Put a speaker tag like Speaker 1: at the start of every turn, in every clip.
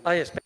Speaker 1: Ay, espera.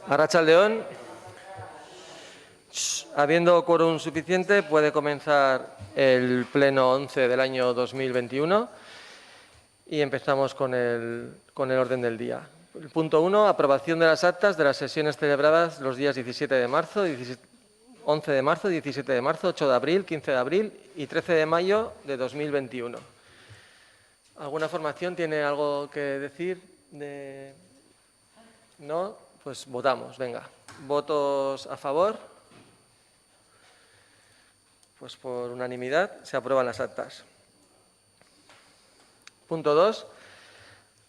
Speaker 1: Arratsaldeon. Habiendo quórum suficiente, puede comenzar el pleno 11 del año 2021 y empezamos con el orden del día. El punto 1, aprobación de las actas de las sesiones celebradas los días 17 de marzo, 11 de marzo, 17 de marzo, 8 de abril, 15 de abril y 13 de mayo de 2021. ¿Alguna formación tiene algo que decir? ¿No? Pues votamos, venga. ¿Votos a favor? Pues por unanimidad se aprueban las actas. Punto 2.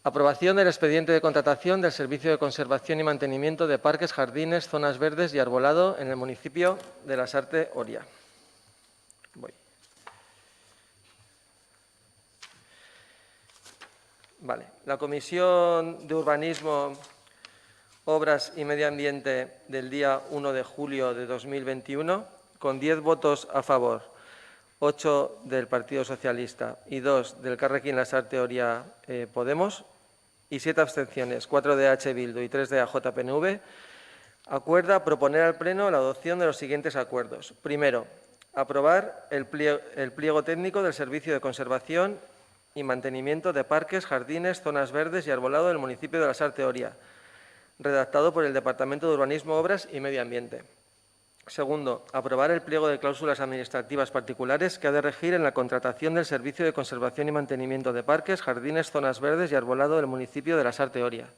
Speaker 1: Aprobación del expediente de contratación del Servicio de Conservación y Mantenimiento de Parques, Jardines, Zonas Verdes y Arbolado en el municipio de Lasarte, Oria. Voy. Vale. La Comisión de Urbanismo, Obras y Medio Ambiente del día 1 de julio de 2021, con 10 votos a favor, 8 del Partido Socialista y 2 del Elkarrekin Lasarte Oria Podemos y 7 abstenciones, 4 de H. Bildu y 3 de AJ-PNV, acuerda proponer al Pleno la adopción de los siguientes acuerdos. Primero, aprobar el pliego técnico del Servicio de Conservación y Mantenimiento de Parques, Jardines, Zonas Verdes y Arbolado del municipio de Lasarte Oria, redactado por el Departamento de Urbanismo, Obras y Medio Ambiente. Segundo, aprobar el pliego de cláusulas administrativas particulares que ha de regir en la contratación del Servicio de Conservación y Mantenimiento de Parques, Jardines, Zonas Verdes y Arbolado del municipio de Lasarte Oria.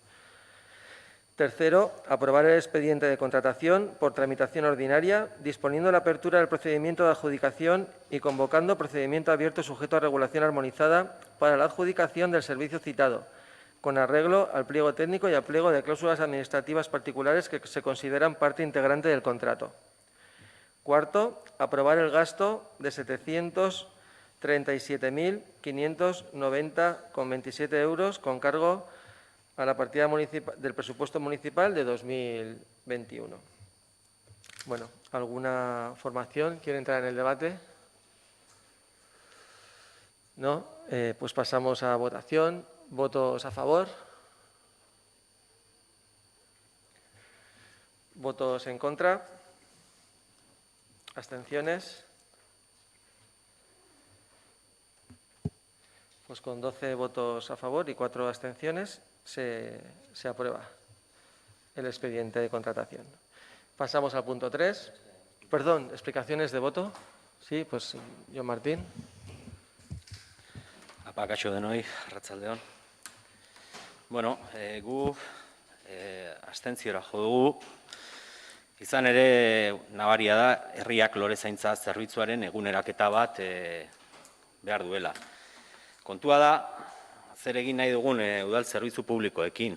Speaker 1: Tercero, aprobar el expediente de contratación por tramitación ordinaria, disponiendo la apertura del procedimiento de adjudicación y convocando procedimiento abierto sujeto a regulación armonizada para la adjudicación del servicio citado, con arreglo al pliego técnico y al pliego de cláusulas administrativas particulares que se consideran parte integrante del contrato. Cuarto, aprobar el gasto de 737.590,27 euros con cargo a la partida del presupuesto municipal de 2021. Bueno, ¿alguna formación quiere entrar en el debate? ¿No? Pues pasamos a votación. ¿Votos a favor? ¿Votos en contra? ¿Abstenciones? Pues con 12 votos a favor y 4 abstenciones se aprueba el expediente de contratación. Pasamos al punto 3. Perdón, explicaciones de voto. Sí, pues Jon Martín.
Speaker 2: Kaixo denoi, arratsaldeon. Bueno, gu abstentziora jo dugu. Izan ere, nabaria da, herriak lorezaintza zerbitzuaren eguneraketa bat behar duela. Kontua da, zer egin nahi dugun udal zerbitzu publikoekin.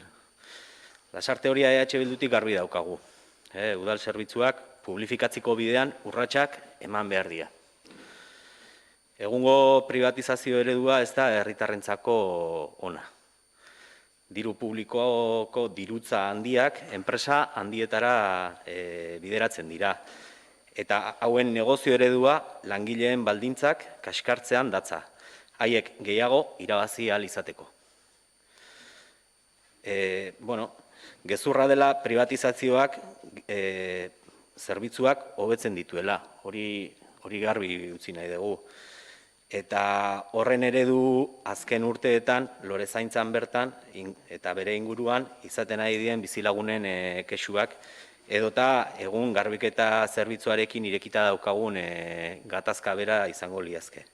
Speaker 2: Lasarte Oria EH Bildutik garbi daukagu. Udal zerbitzuak publifikatziko bidean urratsak eman behar dira. Egungo privatizazio eredua ez da herritarrentzako ona. Diru publikoko dirutza handiak enpresa handietara bideratzen dira. Eta hauen negozio eredua langileen baldintzak kaskartzean datza, haiek gehiago irabazi ahal izateko. Gezurra dela privatizazioak zerbitzuak hobetzen dituela, hori garbi utzi nahi dugu. Eta horren eredu azken urteetan lorezaintzan bertan eta bere inguruan izaten ari diren bizilagunen kexuak edota egun garbiketa zerbitzuarekin irekita daukagun gatazka bera izango liazke.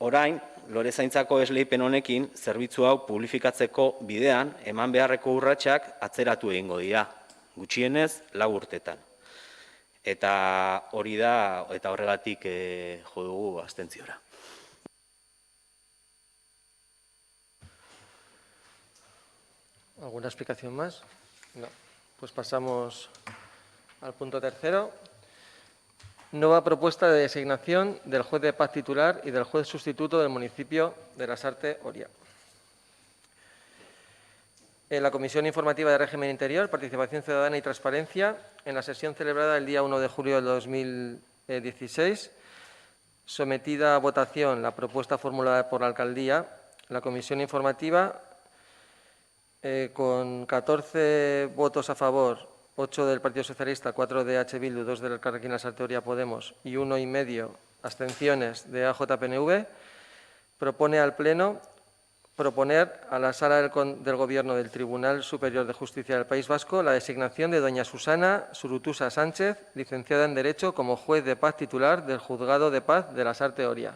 Speaker 2: Orain, lorezaintzako esleipen honekin zerbitzu hau publifikatzeko bidean eman beharreko urratsak atzeratu egingo dira, gutxienez 4 urtetan. Eta hori da, eta horregatik jo dugu abstentziora.
Speaker 1: ¿Alguna explicación más? No. Pues pasamos al punto tercero. Nueva propuesta de designación del juez de paz titular y del juez sustituto del municipio de Lasarte Oria. En la Comisión Informativa de Régimen Interior, Participación Ciudadana y Transparencia, en la sesión celebrada el día 1 de julio del 2016, sometida a votación la propuesta formulada por la Alcaldía, la Comisión Informativa, con 14 votos a favor, 8 del Partido Socialista, 4 de H. Bildu, 2 del Elkarrekin Lasarte Oria Podemos y 1,5 abstenciones de AJPNV, propone al Pleno proponer a la Sala del Gobierno del Tribunal Superior de Justicia del País Vasco la designación de doña Susana Surutusa Sánchez, licenciada en Derecho, como juez de paz titular del Juzgado de Paz de Lasarte Oria.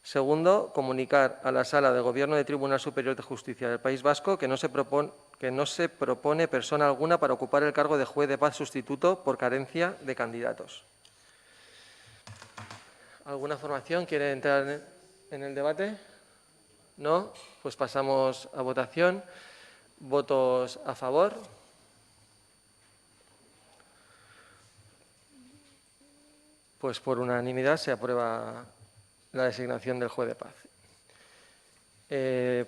Speaker 1: Segundo, comunicar a la Sala del Gobierno del Tribunal Superior de Justicia del País Vasco que no se propone persona alguna para ocupar el cargo de juez de paz sustituto por carencia de candidatos. ¿Alguna formación quiere entrar en el debate? ¿No? Pues pasamos a votación. ¿Votos a favor? Pues por unanimidad se aprueba la designación del juez de paz.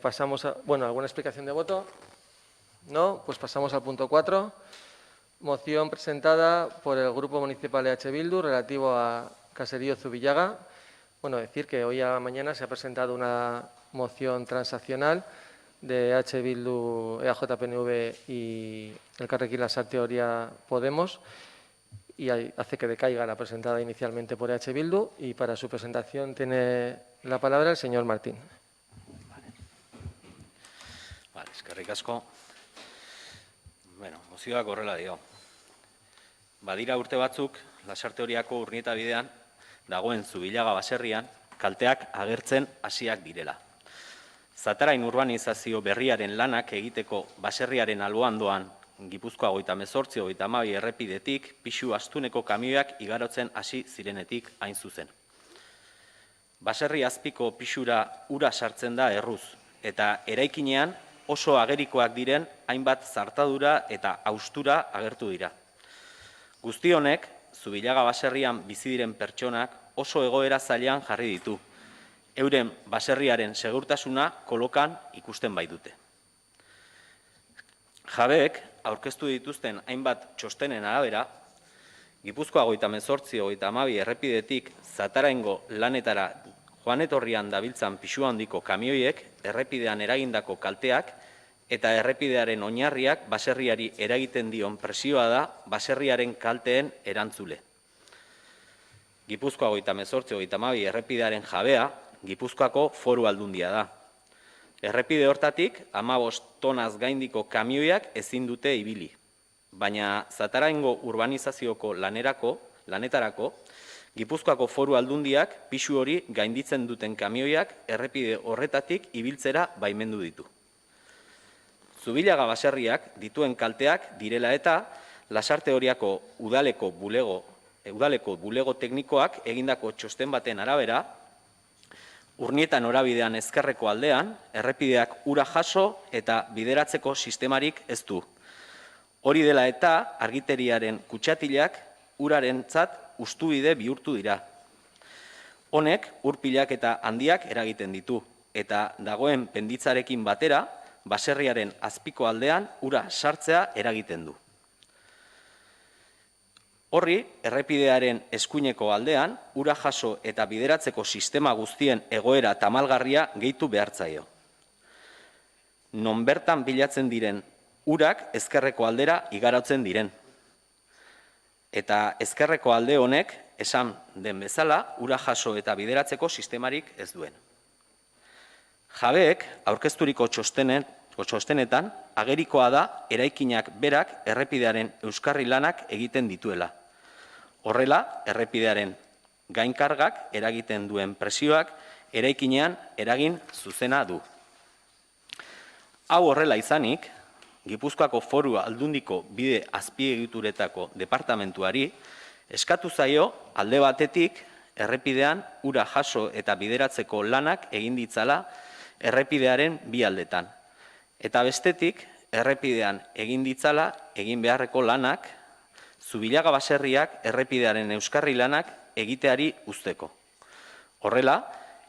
Speaker 1: Pasamos a... Bueno, ¿alguna explicación de voto? No, pues pasamos al punto 4. Moción presentada por el Grupo Municipal de H. Bildu relativo a Caserío Zubillaga. Bueno, decir que hoy a la mañana se ha presentado una moción transaccional de H. Bildu, EAJ-PNV y Elkarrekin Lasarte Oria Podemos, y hace que decaiga la presentada inicialmente por H. Bildu, y para su presentación tiene la palabra el señor Martín.
Speaker 2: Vale, eskerrik asko. Mozioak horrela dio. Badira urte batzuk, Lasarte Oriako Urnieta bidean, dagoen Zubillaga baserrian, kalteak agertzen hasiak direla. Zatarain urbanizazio berriaren lanak egiteko baserriaren alboandoan Gipuzkoa 38-32 errepidetik pisu astuneko kamioak igarotzen hasi zirenetik hain zuzen. Baserri azpiko pisura ura sartzen da erruz, eta eraikinean oso agerikoak diren hainbat zartadura eta haustura agertu dira. Guzti honek, Zubillaga baserrian bizi diren pertsonak oso egoera zailean jarri ditu. Euren baserriaren segurtasuna kolokan ikusten baitute. Jabeek aurkeztu dituzten hainbat txostenen arabera, Gipuzkoa 38-32 errepidetik Zataraingo lanetara joan etorrian dabiltzan pisu handiko kamioiek errepidean eragindako kalteak eta errepidearen oinarriak baserriari eragiten dion presioa da baserriaren kalteen erantzule. Gipuzkoa 38-32 errepidearen jabea Gipuzkoako Foru Aldundia da. Errepide hortatik 15 tonaz gaindiko kamioiak ezin dute ibili, baina Zataraingo urbanizazioko lanetarako Gipuzkoako Foru Aldundiak pisu hori gainditzen duten kamioiak errepide horretatik ibiltzera baimendu ditu. Zubillaga baserriak dituen kalteak direla eta Lasarte Oriako udaleko bulego teknikoak egindako txosten baten arabera, Urnieta norabidean ezkerreko aldean, errepideak ura jaso eta bideratzeko sistemarik ez du. Hori dela eta argiteriaren kutxatilak urarentzat ustubide bihurtu dira. Honek urpilak eta handiak eragiten ditu, eta dagoen penditzarekin batera, baserriaren azpiko aldean ura sartzea eragiten du. Horri, errepidearen eskuineko aldean, ura jaso eta bideratzeko sistema guztien egoera tamalgarria gehitu behartzaio. Non bertan bilatzen diren urak ezkerreko aldera igarotzen diren. Eta ezkerreko alde honek, esan den bezala, ura jaso eta bideratzeko sistemarik ez duen. Jabeek, aurkezturiko txostenetan, agerikoa da eraikinak berak errepidearen euskarri lanak egiten dituela. Horrela, errepidearen gainkargak eragiten duen presioak eraikinean eragin zuzena du. Hau horrela izanik, Gipuzkoako Foru Aldundiko bide azpiegituretako departamentuari eskatu zaio alde batetik errepidean ura jaso eta bideratzeko lanak egin ditzala errepidearen bi aldetan. Eta bestetik, errepidean egin ditzala egin beharreko lanak Zubillaga baserriak errepidearen euskarri lanak egiteari uzteko. Horrela,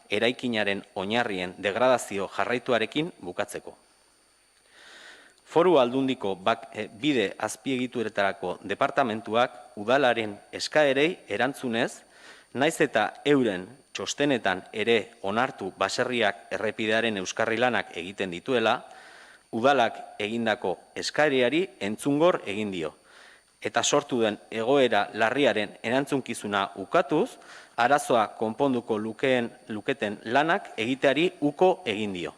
Speaker 2: eraikinaren oinarrien degradazio jarraituarekin bukatzeko. Foru Aldundiko bide azpiegituretarako departamentuak udalaren eskaerei erantzunez, naiz eta euren txostenetan ere onartu baserriak errepidearen euskarri lanak egiten dituela, udalak egindako eskaeriari entzungor egin dio. Eta sortu den egoera larriaren erantzunkizuna ukatuz, arazoa konponduko luketen lanak egiteari uko egin dio.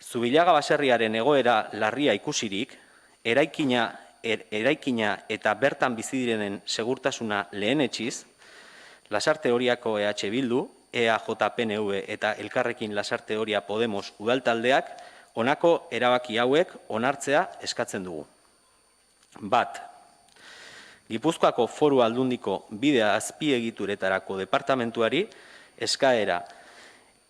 Speaker 2: Zubillaga baserriaren egoera larria ikusirik, eraikina eta bertan bizi direnen segurtasuna lehenetsiz, Lasarte Oriako EH Bildu, EAJ-PNV eta Elkarrekin Lasarte Oria Podemos udaltaldeak honako erabaki hauek onartzea eskatzen dugu. 1. Gipuzkoako Foru Aldundiko bide azpiegituretarako departamentuari eskaera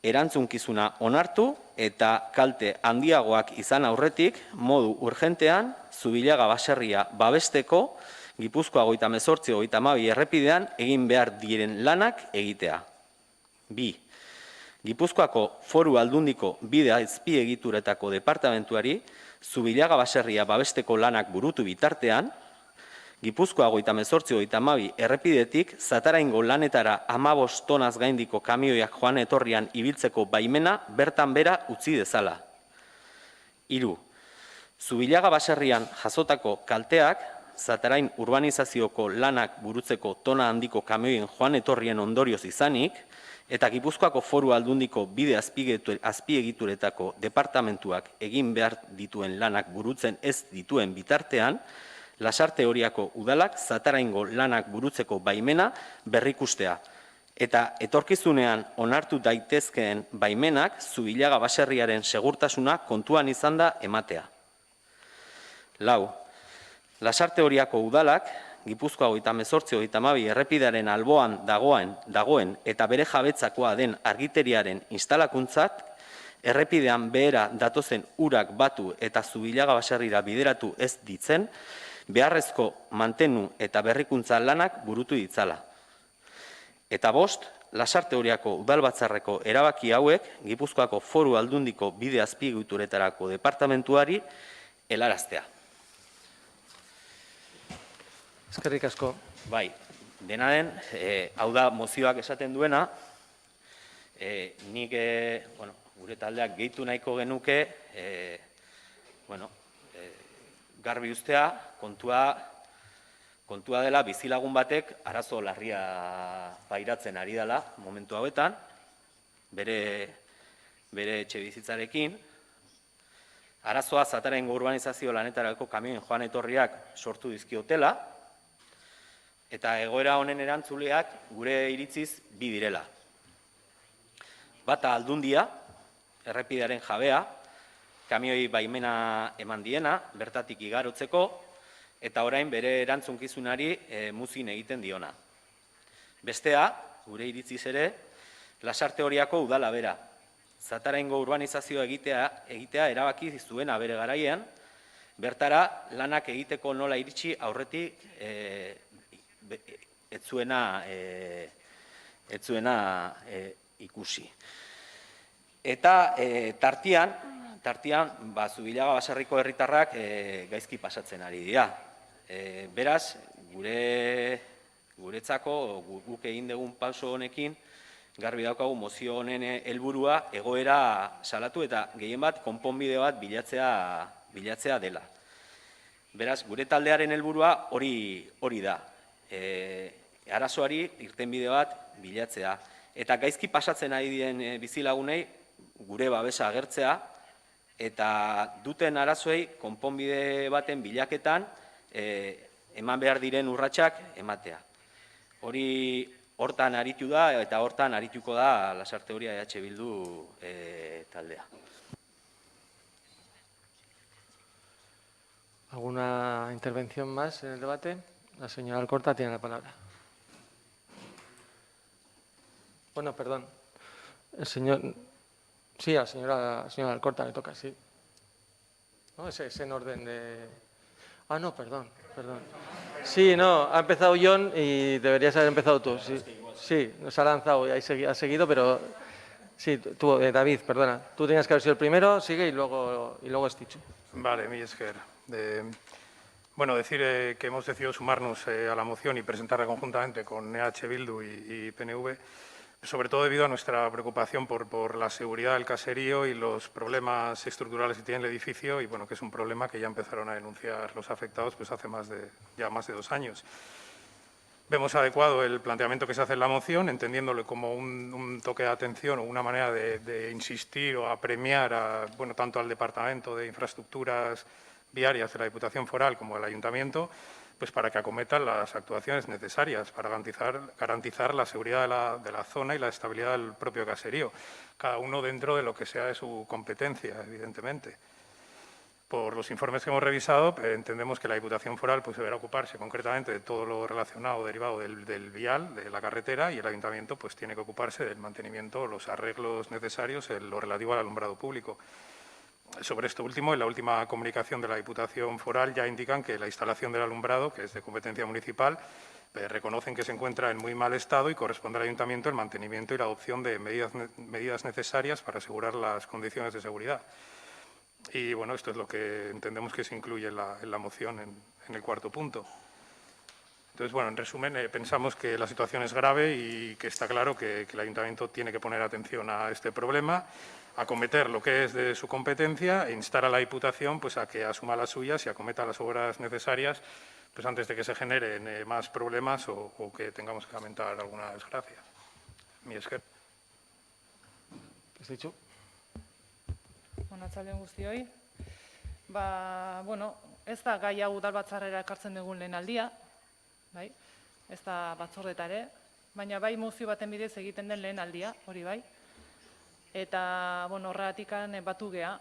Speaker 2: erantzunkizuna onartu eta kalte handiagoak izan aurretik modu urgentean Zubillaga baserria babesteko Gipuzkoa 38-32 errepidean egin behar diren lanak egitea. 2. Gipuzkoako Foru Aldundiko bide azpiegituretako departamentuari Zubillaga baserria babesteko lanak burutu bitartean, Gipuzkoa 38-32 errepidetik Zataraingo lanetara 15 tonaz gaindiko kamioiak joan etorrian ibiltzeko baimena bertan bera utzi dezala. 3. Zubillaga baserrian jasotako kalteak Zatarain urbanizazioko lanak burutzeko tona handiko kamioien joan etorrien ondorioz izanik, eta Gipuzkoako Foru Aldundiko bide azpiegituretako departamentuak egin behar dituen lanak burutzen ez dituen bitartean, Lasarte Oriako udalak Zataraingo lanak burutzeko baimena berrikustea, eta etorkizunean onartu daitezkeen baimenak Zubillaga baserriaren segurtasuna kontuan izan da ematea. 4. Lasarte Oriako udalak Gipuzkoa 38-32 errepidearen alboan dagoen eta bere jabetzakoa den argiteriaren instalakuntzat, errepidean behera datozen urak batu eta Zubillaga baserrira bideratu ez ditzen, beharrezko mantenu eta berrikuntza lanak burutu ditzala. Eta 5. Lasarte Oriako udalbatzarreko erabaki hauek Gipuzkoako Foru Aldundiko bide azpiegituretarako departamentuari helaraztea.
Speaker 1: Eskerrik asko.
Speaker 2: Bai, dena den, hau da mozioak esaten duena, nik gure taldeak gehitu nahiko genuke, garbi ustea, kontua dela bizilagun batek arazo larria pairatzen ari dela momentu hauetan, bere etxe bizitzarekin. Arazoa Zataraingo urbanizazio lanetarako kamioen joan etorriak sortu dizkiotela, eta egoera honen erantzuleak gure iritziz bi direla. Bata Aldundia, errepidearen jabea, kamioi baimena eman diena, bertatik igarotzeko, eta orain bere erantzunkizunari muzin egiten diona. Bestea, gure iritziz ere, Lasarte Oriako udala bera. Zataraingo urbanizazioa egitea erabaki zuena bere garaian, bertara lanak egiteko nola iritsi aurretik ez zuena ikusi. Eta tartian, Zubillaga baserriko herritarrak gaizki pasatzen ari dira. Beraz, guretzako, guk egin dugun pauso honekin, garbi daukagu mozio honen helburua egoera salatu eta gehien bat konponbide bat bilatzea dela. Beraz, gure taldearen helburua hori da. Arazoari irtenbide bat bilatzea. Eta gaizki pasatzen ari diren bizilagunei gure babesa agertzea eta duten arazoei konponbide baten bilaketan eman behar diren urratsak ematea. Hortan aritu da eta hortan arituko da Lasarte Oria EH Bildu taldea.
Speaker 1: ¿Alguna intervención más en el debate? La señora Alcorta tiene la palabra. Bueno, perdón. El señor... Sí, a la señora Alcorta le toca, sí. ¿No? Es en orden de... Ah, no, perdón. Sí, no, ha empezado John y deberías haber empezado tú. Sí, nos ha lanzado y ha seguido, pero... Sí, tú, David, perdona. Tú tenías que haber sido el primero, sigue y luego Esticho.
Speaker 3: Vale, mi esker. Bueno, decir que hemos decidido sumarnos a la moción y presentarla conjuntamente con EH Bildu y PNV, sobre todo debido a nuestra preocupación por la seguridad del caserío y los problemas estructurales que tiene el edificio, y bueno, que es un problema que ya empezaron a denunciar los afectados pues hace más de 2 años. Vemos adecuado el planteamiento que se hace en la moción, entendiéndolo como un toque de atención o una manera de insistir o apremiar tanto al Departamento de Infraestructuras Viarias de la Diputación Foral como al Ayuntamiento, pues para que acometan las actuaciones necesarias para garantizar la seguridad de la zona y la estabilidad del propio caserío, cada uno dentro de lo que sea de su competencia, evidentemente. Por los informes que hemos revisado, entendemos que la Diputación Foral pues, deberá ocuparse concretamente de todo lo relacionado, derivado del vial, de la carretera, y el Ayuntamiento pues, tiene que ocuparse del mantenimiento, los arreglos necesarios en lo relativo al alumbrado público. Sobre esto último, en la última comunicación de la Diputación Foral ya indican que la instalación del alumbrado, que es de competencia municipal, reconocen que se encuentra en muy mal estado y corresponde al Ayuntamiento el mantenimiento y la adopción de medidas necesarias para asegurar las condiciones de seguridad. Y bueno, esto es lo que entendemos que se incluye en la moción en el cuarto punto. Entonces, bueno, en resumen, pensamos que la situación es grave y que está claro que el Ayuntamiento tiene que poner atención a este problema, acometer lo que es de su competencia e instar a la Diputación pues, a que asuma las suyas y acometa las obras necesarias pues, antes de que se generen más problemas o que tengamos que lamentar alguna desgracia. Mi esker.
Speaker 1: ¿Has dicho?
Speaker 4: Arratsalde on guztioi. Ez da gai hau udalbatzarrera ekartzen dugun lehen aldia, bai? Ez da batzordeta ere, baina bai mozio baten bidez egiten den lehen aldia, hori bai. Eta, horregatikan batu gea,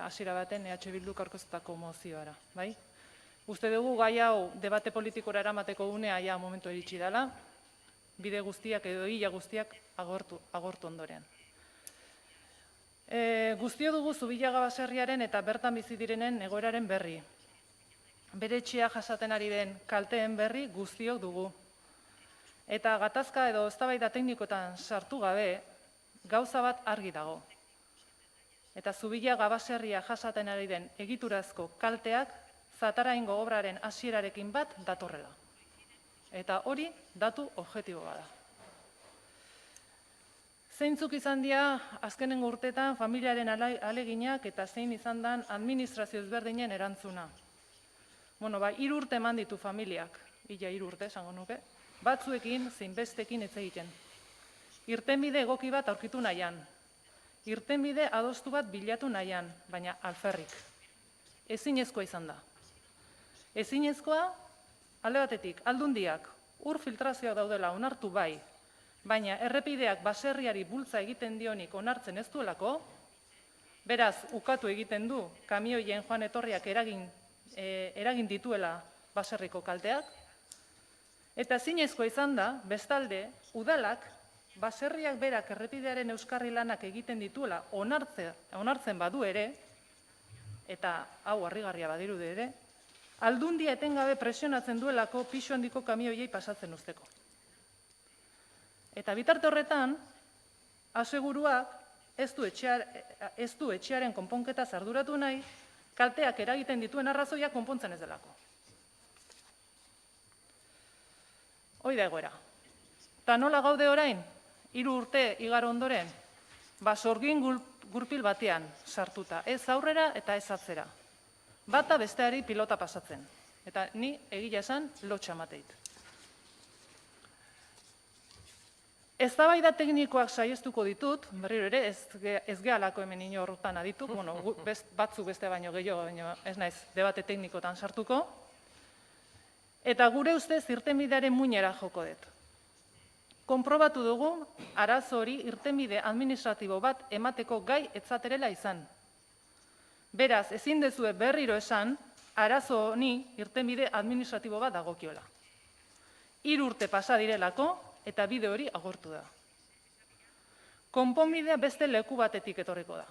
Speaker 4: hasiera baten EH Bilduk aurkeztutako mozioara, bai? Uste dugu gai hau debate politikora eramateko unea ja momentu iritsi dela, bide guztiak edo ia guztiak agortu ondorean. Guztio dugu Zubillaga baserriaren eta bertan bizi direnen egoeraren berri. Bere etxea jasaten ari den kalteen berri guztiok dugu. Eta gatazka edo eztabaida teknikoetan sartu gabe, gauza bat argi dago. Eta Zubillaga baserria jasaten ari den egiturazko kalteak Zataraingo obraren hasierarekin bat datorrela. Eta hori datu objektibo bada. Zeintzuk izan dira azkenengo urteetan familiaren aleginak eta zein izan den administrazio ezberdinen erantzuna. 3 urte eman ditu familiak, 3 urte esango nuke, batzuekin zein bestekin hitz egiten. Irtenbide egoki bat aurkitu nahian, irtenbide adostu bat bilatu nahian, baina alferrik. Ezinezkoa izan da. Ezinezkoa, alde batetik, aldundiak, ur filtrazioak daudela onartu bai, baina errepideak baserriari bultza egiten dionik onartzen ez duelako, beraz, ukatu egiten du kamioien joan etorriak eragin dituela baserriko kalteak, eta ezinezkoa izan da, bestalde, udalak, baserriak berak errepidearen euskarri lanak egiten dituela onartzen badu ere, eta hau harrigarria badirudi ere, aldundia etengabe presionatzen duelako pisu handiko kamioiei pasatzen usteko. Eta bitarte horretan, aseguruak ez du etxearen konponketa arduratu nahi, kalteak eragiten dituen arrazoiak konpontzen ez delako. Hoi da egoera. Ta nola gaude orain, 3 urte igaro ondoren, sorgin gurpil batean sartuta, ez aurrera eta ez atzera. Bata besteari pilota pasatzen. Eta ni egia esan lotxa mateit. Eztabaida teknikoak saiestuko ditut, berriro ere ez gehalako hemen inortan adituk, batzuk beste baino gehiago, baino ez naiz debate teknikotan sartuko. Eta gure ustez irtenbidearen muinera joko dut. Konprobatu dugu arazo hori irtenbide administratibo bat emateko gai etzaterela izan. Beraz, ezin dezue berriro esan, arazo honi irtenbide administratibo bat dagokiola. 3 urte pasa direlako eta bide hori agortu da. Konponbidea beste leku batetik etorriko da.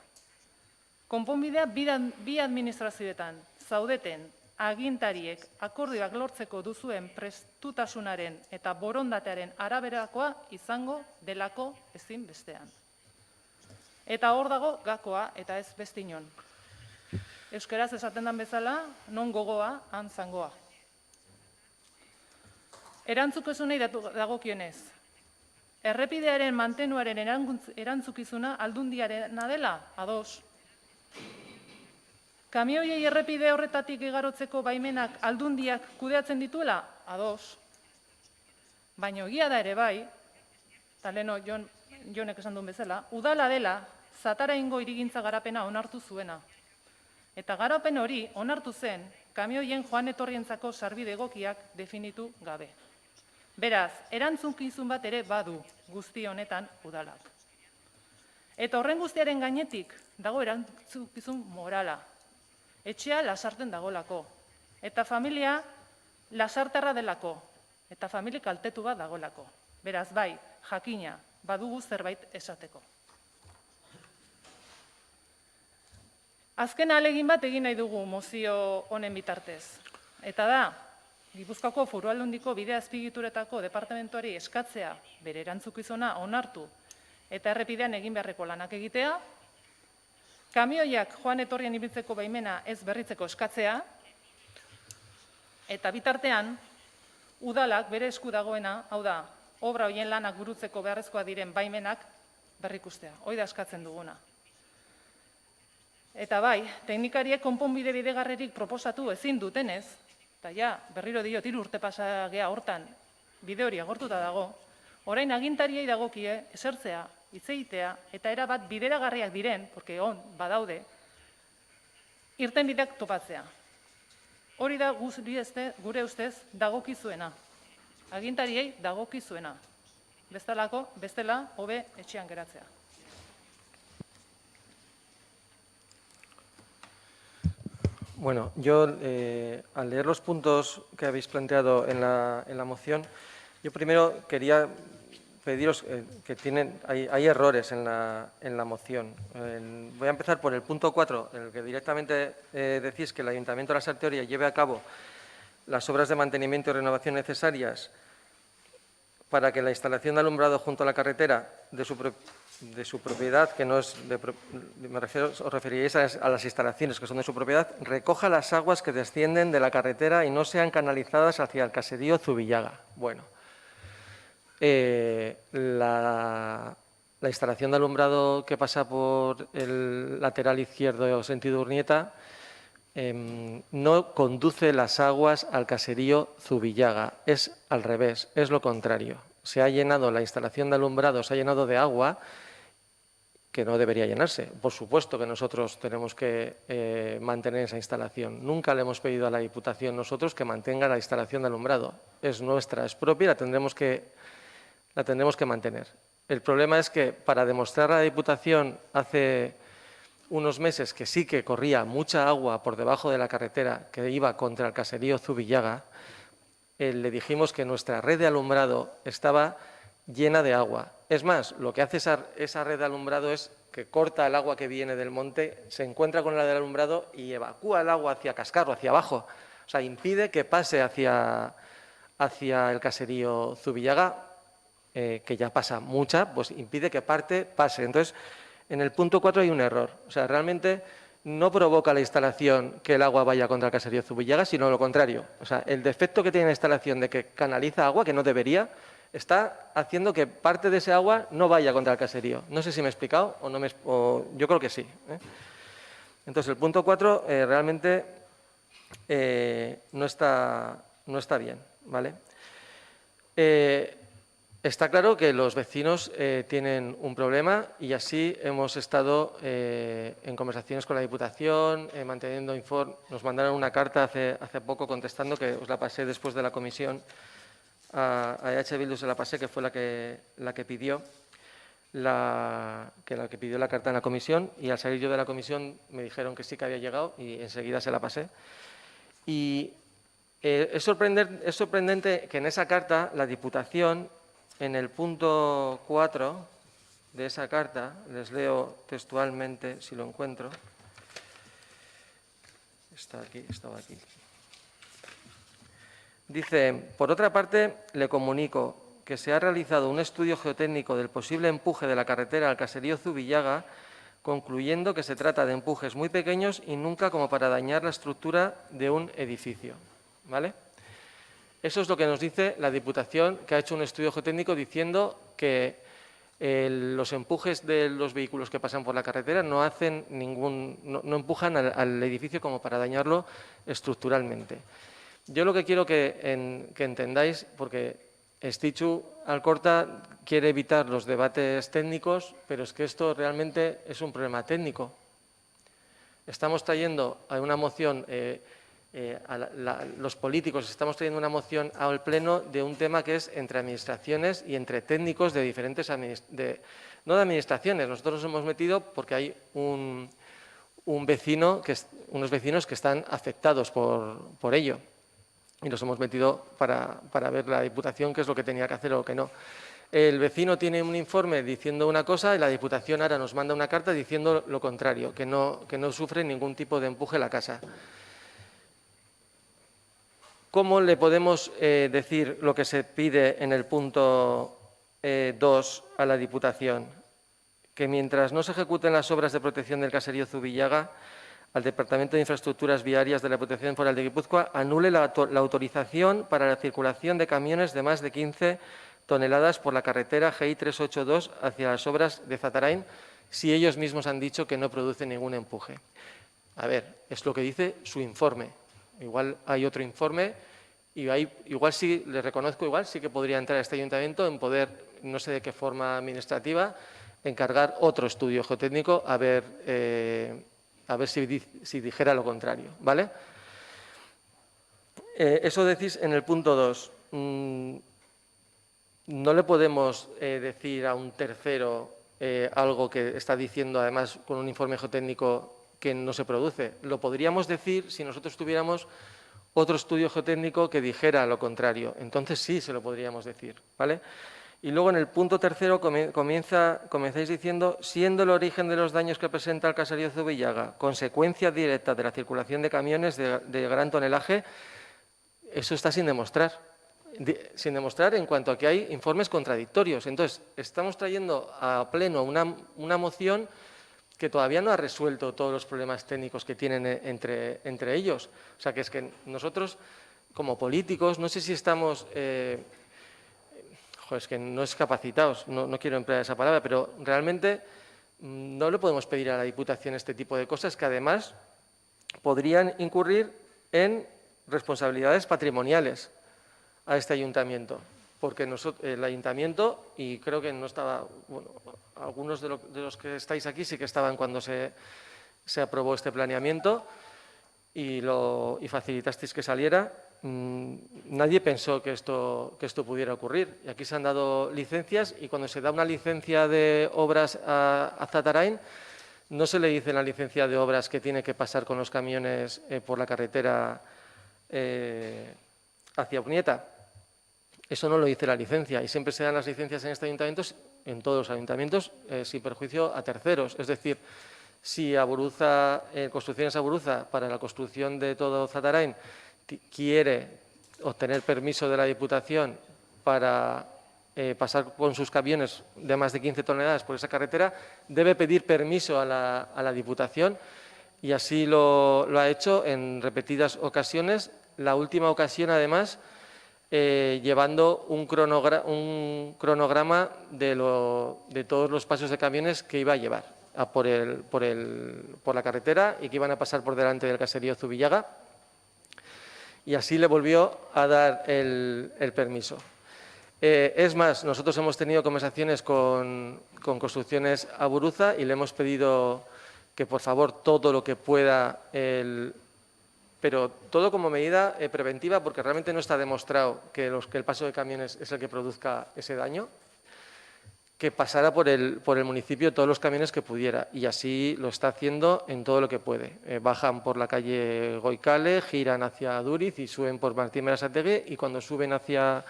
Speaker 4: Konponbidea bi administrazioetan zaudeten agintariek akordioak lortzeko duzuen prestutasunaren eta borondatearen araberakoa izango delako ezin bestean. Eta hor dago gakoa eta ez beste inon. Euskaraz esaten den bezala, non gogoa, han zangoa. Erantzukizunei dagokionez. Errepidearen mantenuaren erantzukizuna aldundiarena dela, ados. Kamioiei errepide horretatik igarotzeko baimenak aldundiak kudeatzen dituela, ados. Baina egia da ere bai, eta leheno Jonek esan duen bezala, udala dela Zataraingo hirigintza garapena onartu zuena. Eta garapen hori onartu zen kamioien joan etorrientzako sarbide egokiak definitu gabe. Beraz, erantzukizun bat ere badu guzti honetan udalak. Eta horren guztiaren gainetik dago erantzukizun morala. Etxea lasarten dagolako. Eta familia lasarterra delako. Eta familia kaltetu bat dagolako. Beraz, bai, jakina, badugu zerbait esateko. Azken ahalegin bat egin nahi dugu mozio honen bitartez. Eta da, Gipuzkoako Foru Aldundiko bide azpigituretako departamentuari eskatzea bere erantzukizuna onartu eta errepidean egin beharreko lanak egitea, kamioiak joan etorrien ibiltzeko baimena ez berritzeko eskatzea, eta bitartean, udalak bere esku dagoena, hau da, obra horien lanak burutzeko beharrezkoa diren baimenak berrikustea. Hoi da eskatzen duguna. Eta bai, teknikariek konponbide bidegarrerik proposatu ezin dutenez, eta ja, berriro diot 3 urte pasagea hortan bide hori agortuta dago, orain agintariei dagokie esertzea, hitz egitea, eta erabat bideragarriak diren, porque badaude, irtenbideak topatzea. Hori da gure ustez dagokizuena. Agintariei dagokizuena. Bestela, hobe etxean geratzea.
Speaker 1: Bueno, yo al leer los puntos que habéis planteado en la moción, yo primero quería pediros hay errores en la moción. Voy a empezar por el punto 4, en el que directamente decís que el Ayuntamiento de Lasarte-Oria lleve a cabo las obras de mantenimiento y renovación necesarias para que la instalación de alumbrado junto a la carretera de su propiedad, que no es os referiréis a las instalaciones que son de su propiedad, recoja las aguas que descienden de la carretera y no sean canalizadas hacia el caserío Zubillaga. Bueno, la instalación de alumbrado que pasa por el lateral izquierdo sentido Urnieta no conduce las aguas al caserío Zubillaga, es al revés, es lo contrario. Se ha llenado la instalación de alumbrado, se ha llenado de agua que no debería llenarse. Por supuesto que nosotros tenemos que mantener esa instalación. Nunca le hemos pedido a la Diputación nosotros que mantenga la instalación de alumbrado. Es nuestra, es propia y la tendremos que mantener. El problema es que para demostrar a la Diputación hace unos meses que sí que corría mucha agua por debajo de la carretera que iba contra el caserío Zubillaga, le dijimos que nuestra red de alumbrado estaba llena de agua. Es más, lo que hace esa red de alumbrado es que corta el agua que viene del monte, se encuentra con la del alumbrado y evacúa el agua hacia Cascarro, hacia abajo. O sea, impide que pase hacia el caserío Zubillaga, que ya pasa mucha, pues impide que pase. Entonces, en el punto 4 hay un error. O sea, realmente no provoca la instalación que el agua vaya contra el caserío Zubillaga, sino lo contrario. O sea, el defecto que tiene la instalación de que canaliza agua, que no debería, está haciendo que parte de ese agua no vaya contra el caserío. No sé si me he explicado o no yo creo que sí. Entonces, el punto 4 realmente no está bien, ¿vale? Está claro que los vecinos tienen un problema y así hemos estado en conversaciones con la Diputación, manteniendo nos mandaron una carta hace poco contestando, que os la pasé después de la comisión, a EH Bildu se la pasé, que fue la que pidió la carta en la comisión, y al salir yo de la comisión me dijeron que sí que había llegado y enseguida se la pasé. Y es sorprendente que en esa carta la Diputación, en el punto 4 de esa carta, les leo textualmente si lo encuentro. Estaba aquí. Dice, por otra parte, le comunico que se ha realizado un estudio geotécnico del posible empuje de la carretera al caserío Zubillaga, concluyendo que se trata de empujes muy pequeños y nunca como para dañar la estructura de un edificio. ¿Vale? Eso es lo que nos dice la Diputación, que ha hecho un estudio geotécnico diciendo que los empujes de los vehículos que pasan por la carretera no empujan al edificio como para dañarlo estructuralmente. Yo lo que quiero que entendáis, porque Estitxu Alcorta quiere evitar los debates técnicos, pero es que esto realmente es un problema técnico. Estamos trayendo a una moción, los políticos estamos trayendo una moción al Pleno de un tema que es entre administraciones y entre técnicos de diferentes no de administraciones. Nosotros nos hemos metido porque hay unos vecinos que están afectados por ello. Y nos hemos metido para ver la Diputación qué es lo que tenía que hacer o qué no. El vecino tiene un informe diciendo una cosa y la Diputación ahora nos manda una carta diciendo lo contrario, que no sufre ningún tipo de empuje la casa. ¿Cómo le podemos decir lo que se pide en el punto 2 a la Diputación? Que mientras no se ejecuten las obras de protección del caserío Zubillaga, al Departamento de Infraestructuras Viarias de la Diputación Foral de Guipúzcoa anule la autorización para la circulación de camiones de más de 15 toneladas por la carretera GI 382 hacia las obras de Zatarain, si ellos mismos han dicho que no produce ningún empuje. A ver, es lo que dice su informe. Igual hay otro informe y igual sí, le reconozco, igual sí que podría entrar a este ayuntamiento en poder, no sé de qué forma administrativa, encargar otro estudio geotécnico a ver si dijera lo contrario, ¿vale? Eso decís en el punto 2. No le podemos decir a un tercero algo que está diciendo, además, con un informe geotécnico que no se produce. Lo podríamos decir si nosotros tuviéramos otro estudio geotécnico que dijera lo contrario. Entonces sí se lo podríamos decir, ¿vale? Y luego en el punto 3 comenzáis diciendo, siendo el origen de los daños que presenta el caserío Zubillaga consecuencia directa de la circulación de camiones de gran tonelaje, eso está sin demostrar. Sin demostrar en cuanto a que hay informes contradictorios. Entonces, estamos trayendo a Pleno una moción que todavía no ha resuelto todos los problemas técnicos que tienen entre ellos. O sea, que es que nosotros, como políticos, no sé si estamos... es que no es capacitados, no quiero emplear esa palabra, pero realmente no le podemos pedir a la Diputación este tipo de cosas que además podrían incurrir en responsabilidades patrimoniales a este ayuntamiento, porque el ayuntamiento, y creo que no estaba, bueno, algunos de los que estáis aquí sí que estaban cuando se aprobó este planeamiento y facilitasteis que saliera. Nadie pensó que esto pudiera ocurrir. Y aquí se han dado licencias y cuando se da una licencia de obras a Zatarain, no se le dice en la licencia de obras que tiene que pasar con los camiones por la carretera hacia Urnieta. Eso no lo dice la licencia y siempre se dan las licencias en este ayuntamiento, en todos los ayuntamientos, sin perjuicio a terceros. Es decir, si Construcciones Aburuza, para la construcción de todo Zatarain, quiere obtener permiso de la Diputación para pasar con sus camiones de más de 15 toneladas por esa carretera, debe pedir permiso a la Diputación Y así lo ha hecho en repetidas ocasiones. La última ocasión, además, llevando un cronograma de todos los pasos de camiones que iba a llevar por la carretera y que iban a pasar por delante del caserío Zubillaga. Y así le volvió a dar el permiso. Es más, nosotros hemos tenido conversaciones con Construcciones Aburuza y le hemos pedido que, por favor, todo lo que pueda, pero todo como medida preventiva, porque realmente no está demostrado que el paso de camiones es el que produzca ese daño, que pasara por el municipio todos los camiones que pudiera, y así lo está haciendo en todo lo que puede. Bajan por la calle Goicale, giran hacia Duriz y suben por Martín Berasategui, y cuando suben hacia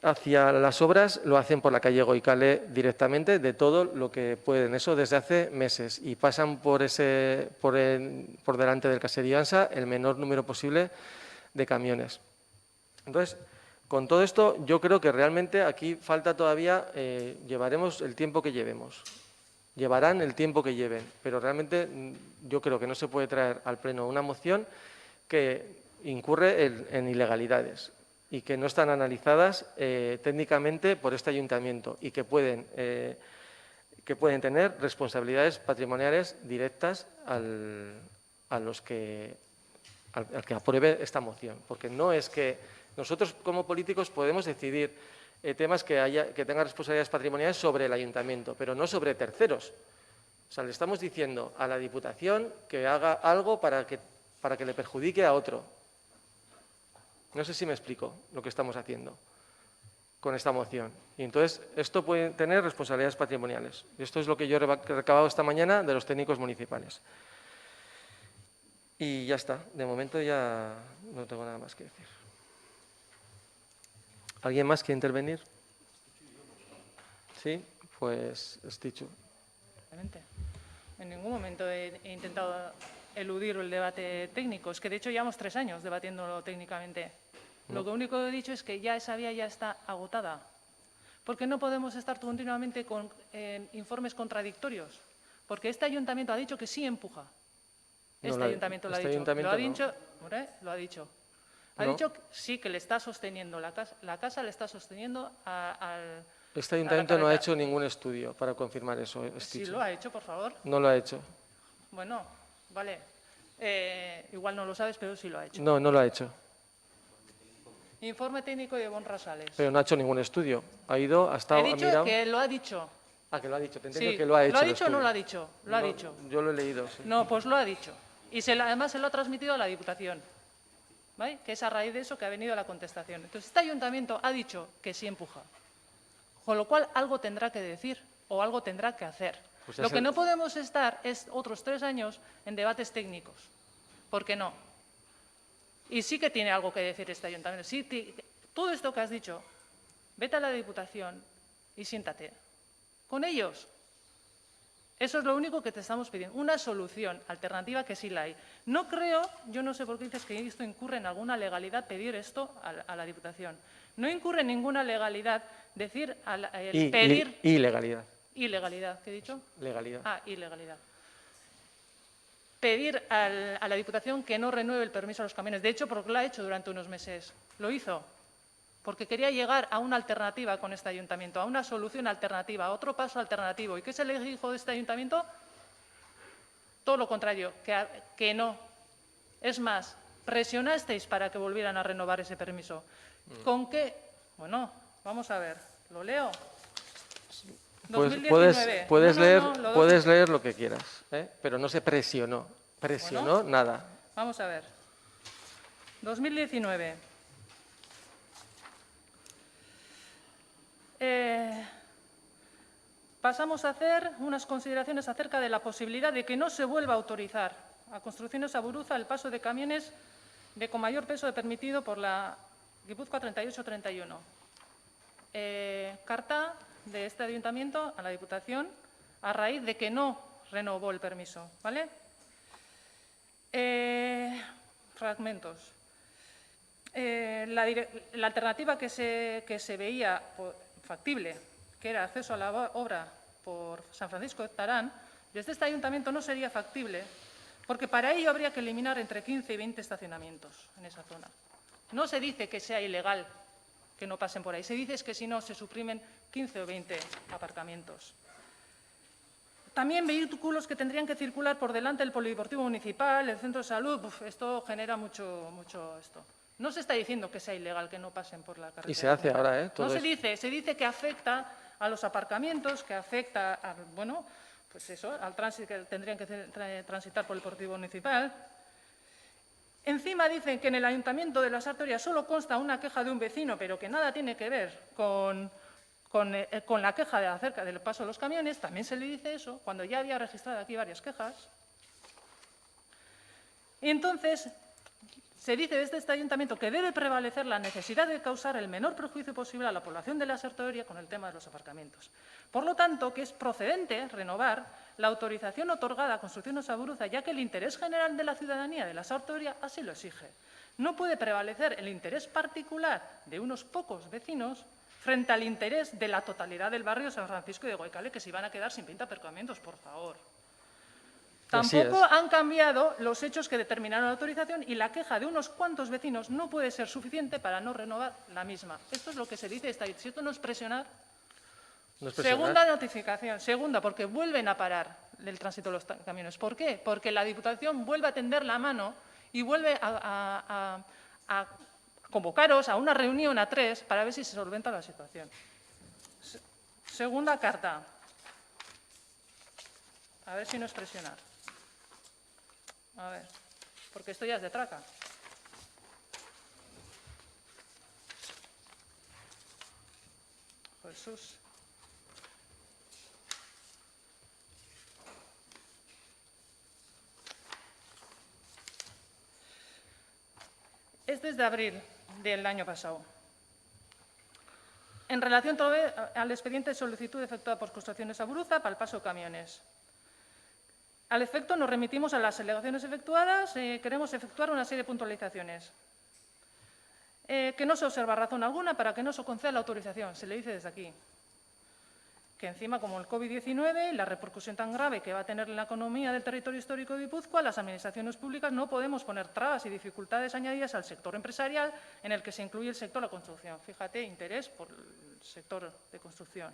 Speaker 1: las obras lo hacen por la calle Goicale directamente, de todo lo que pueden, eso desde hace meses, y pasan por delante del caserío Ansa el menor número posible de camiones. Entonces, con todo esto, yo creo que realmente aquí falta todavía, llevaremos el tiempo que llevemos, llevarán el tiempo que lleven, pero realmente yo creo que no se puede traer al Pleno una moción que incurre en ilegalidades y que no están analizadas técnicamente por este ayuntamiento y que pueden tener responsabilidades patrimoniales directas al que apruebe esta moción. Porque no es que nosotros como políticos podemos decidir temas que tengan responsabilidades patrimoniales sobre el ayuntamiento, pero no sobre terceros. O sea, le estamos diciendo a la Diputación que haga algo para que le perjudique a otro. No sé si me explico lo que estamos haciendo con esta moción. Y entonces, esto puede tener responsabilidades patrimoniales. Y esto es lo que yo he recabado esta mañana de los técnicos municipales. Y ya está. De momento ya no tengo nada más que decir. ¿Alguien más quiere intervenir? Sí, pues Estichu.
Speaker 4: En ningún momento he intentado eludir el debate técnico. Es que, de hecho, llevamos 3 años debatiéndolo técnicamente. Lo único que he dicho es que ya esa vía ya está agotada. Porque no podemos estar continuamente con informes contradictorios. Porque este ayuntamiento ha dicho que sí empuja. Este ayuntamiento lo ha dicho. Lo ha dicho. Ha dicho que sí, que le está sosteniendo, la casa le está sosteniendo al...
Speaker 1: Este ayuntamiento no ha hecho ningún estudio para confirmar eso.
Speaker 4: Sí lo ha hecho, por favor.
Speaker 1: No lo ha hecho.
Speaker 4: Bueno, vale. Igual no lo sabes, pero sí lo ha hecho.
Speaker 1: No, no lo ha hecho.
Speaker 4: Informe técnico de Bon Rosales.
Speaker 1: Pero no ha hecho ningún estudio. Ha ido, ha estado,
Speaker 4: He dicho
Speaker 1: ha mirado.
Speaker 4: que lo ha dicho.
Speaker 1: Ah, que lo ha dicho. Te entiendo
Speaker 4: Sí.
Speaker 1: que lo ha hecho.
Speaker 4: ¿Lo ha
Speaker 1: el
Speaker 4: dicho o no
Speaker 1: estudio.
Speaker 4: lo ha dicho? Lo ha dicho.
Speaker 1: Yo lo he leído, sí.
Speaker 4: No, pues lo ha dicho. Y además se lo ha transmitido a la Diputación. ¿Vale? Que es a raíz de eso que ha venido la contestación. Entonces, este ayuntamiento ha dicho que sí empuja. Con lo cual, algo tendrá que decir o algo tendrá que hacer.
Speaker 1: Pues
Speaker 4: Lo que no podemos estar es otros 3 años en debates técnicos. ¿Por qué no? Y sí que tiene algo que decir este ayuntamiento. Sí, todo esto que has dicho, vete a la Diputación y siéntate con ellos. Eso es lo único que te estamos pidiendo, una solución alternativa que sí la hay. No creo, yo no sé por qué dices que esto incurre en alguna legalidad pedir esto a la Diputación. No incurre en ninguna legalidad decir, pedir...
Speaker 1: Ilegalidad.
Speaker 4: Ilegalidad, ¿qué he dicho?
Speaker 1: Legalidad.
Speaker 4: Ah, ilegalidad. Pedir a la Diputación que no renueve el permiso a los camiones. De hecho, porque lo ha hecho durante unos meses. Lo hizo. Porque quería llegar a una alternativa con este ayuntamiento, a una solución alternativa, a otro paso alternativo. ¿Y qué se le dijo de este ayuntamiento? Todo lo contrario, que no. Es más, presionasteis para que volvieran a renovar ese permiso. ¿Con qué? Bueno, vamos a ver, ¿lo leo?
Speaker 1: Pues
Speaker 4: 2019.
Speaker 1: puedes leer lo que quieras, pero no se presionó. Presionó nada.
Speaker 4: Vamos a ver. 2019. Pasamos a hacer unas consideraciones acerca de la posibilidad de que no se vuelva a autorizar a Construcciones Aburuza el paso de camiones con mayor peso permitido por la Guipúzcoa 3831. Carta de este ayuntamiento a la Diputación a raíz de que no renovó el permiso, ¿vale? Fragmentos. La alternativa que se veía factible, que era acceso a la obra por San Francisco de Tarán, desde este ayuntamiento no sería factible porque para ello habría que eliminar entre 15 y 20 estacionamientos en esa zona. No se dice que sea ilegal que no pasen por ahí, se dice que si no se suprimen 15 o 20 aparcamientos. También vehículos que tendrían que circular por delante del polideportivo municipal, el centro de salud, esto genera mucho esto. No se está diciendo que sea ilegal que no pasen por la carretera.
Speaker 1: Y se hace ahora, ¿eh? Todo
Speaker 4: no se
Speaker 1: eso.
Speaker 4: dice, se dice que afecta a los aparcamientos, que afecta a, bueno, pues eso, al tránsito que tendrían que transitar por el deportivo municipal. Encima dicen que en el Ayuntamiento de la Sartoria solo consta una queja de un vecino, pero que nada tiene que ver con la queja acerca del paso de los camiones. También se le dice eso, cuando ya había registrado aquí varias quejas. Y entonces se dice desde este ayuntamiento que debe prevalecer la necesidad de causar el menor perjuicio posible a la población de la Sartoria con el tema de los aparcamientos. Por lo tanto, que es procedente renovar la autorización otorgada a Construcciones Aburuza, ya que el interés general de la ciudadanía de la Sartoria así lo exige. No puede prevalecer el interés particular de unos pocos vecinos frente al interés de la totalidad del barrio San Francisco de Goicale, que se iban a quedar sin 20 aparcamientos, por favor. Tampoco han cambiado los hechos que determinaron la autorización y la queja de unos cuantos vecinos no puede ser suficiente para no renovar la misma. Esto es lo que se dice, si esto no es presionar.
Speaker 1: No es presionar.
Speaker 4: Segunda notificación. Segunda, porque vuelven a parar el tránsito de los camiones. ¿Por qué? Porque la Diputación vuelve a tender la mano y vuelve a convocaros a una reunión a 3 para ver si se solventa la situación. Segunda carta. A ver si no es presionar. A ver, porque esto ya es de traca. Jesús. Este es de abril del año pasado. En relación al expediente de solicitud efectuada por Construcciones Aburuza para el paso de camiones. Al efecto, nos remitimos a las alegaciones efectuadas. Queremos efectuar una serie de puntualizaciones. Que no se observa razón alguna para que no se conceda la autorización. Se le dice desde aquí que encima, como el COVID-19 y la repercusión tan grave que va a tener en la economía del territorio histórico de Guipúzcoa, las administraciones públicas no podemos poner trabas y dificultades añadidas al sector empresarial, en el que se incluye el sector de la construcción. Fíjate, interés por el sector de construcción.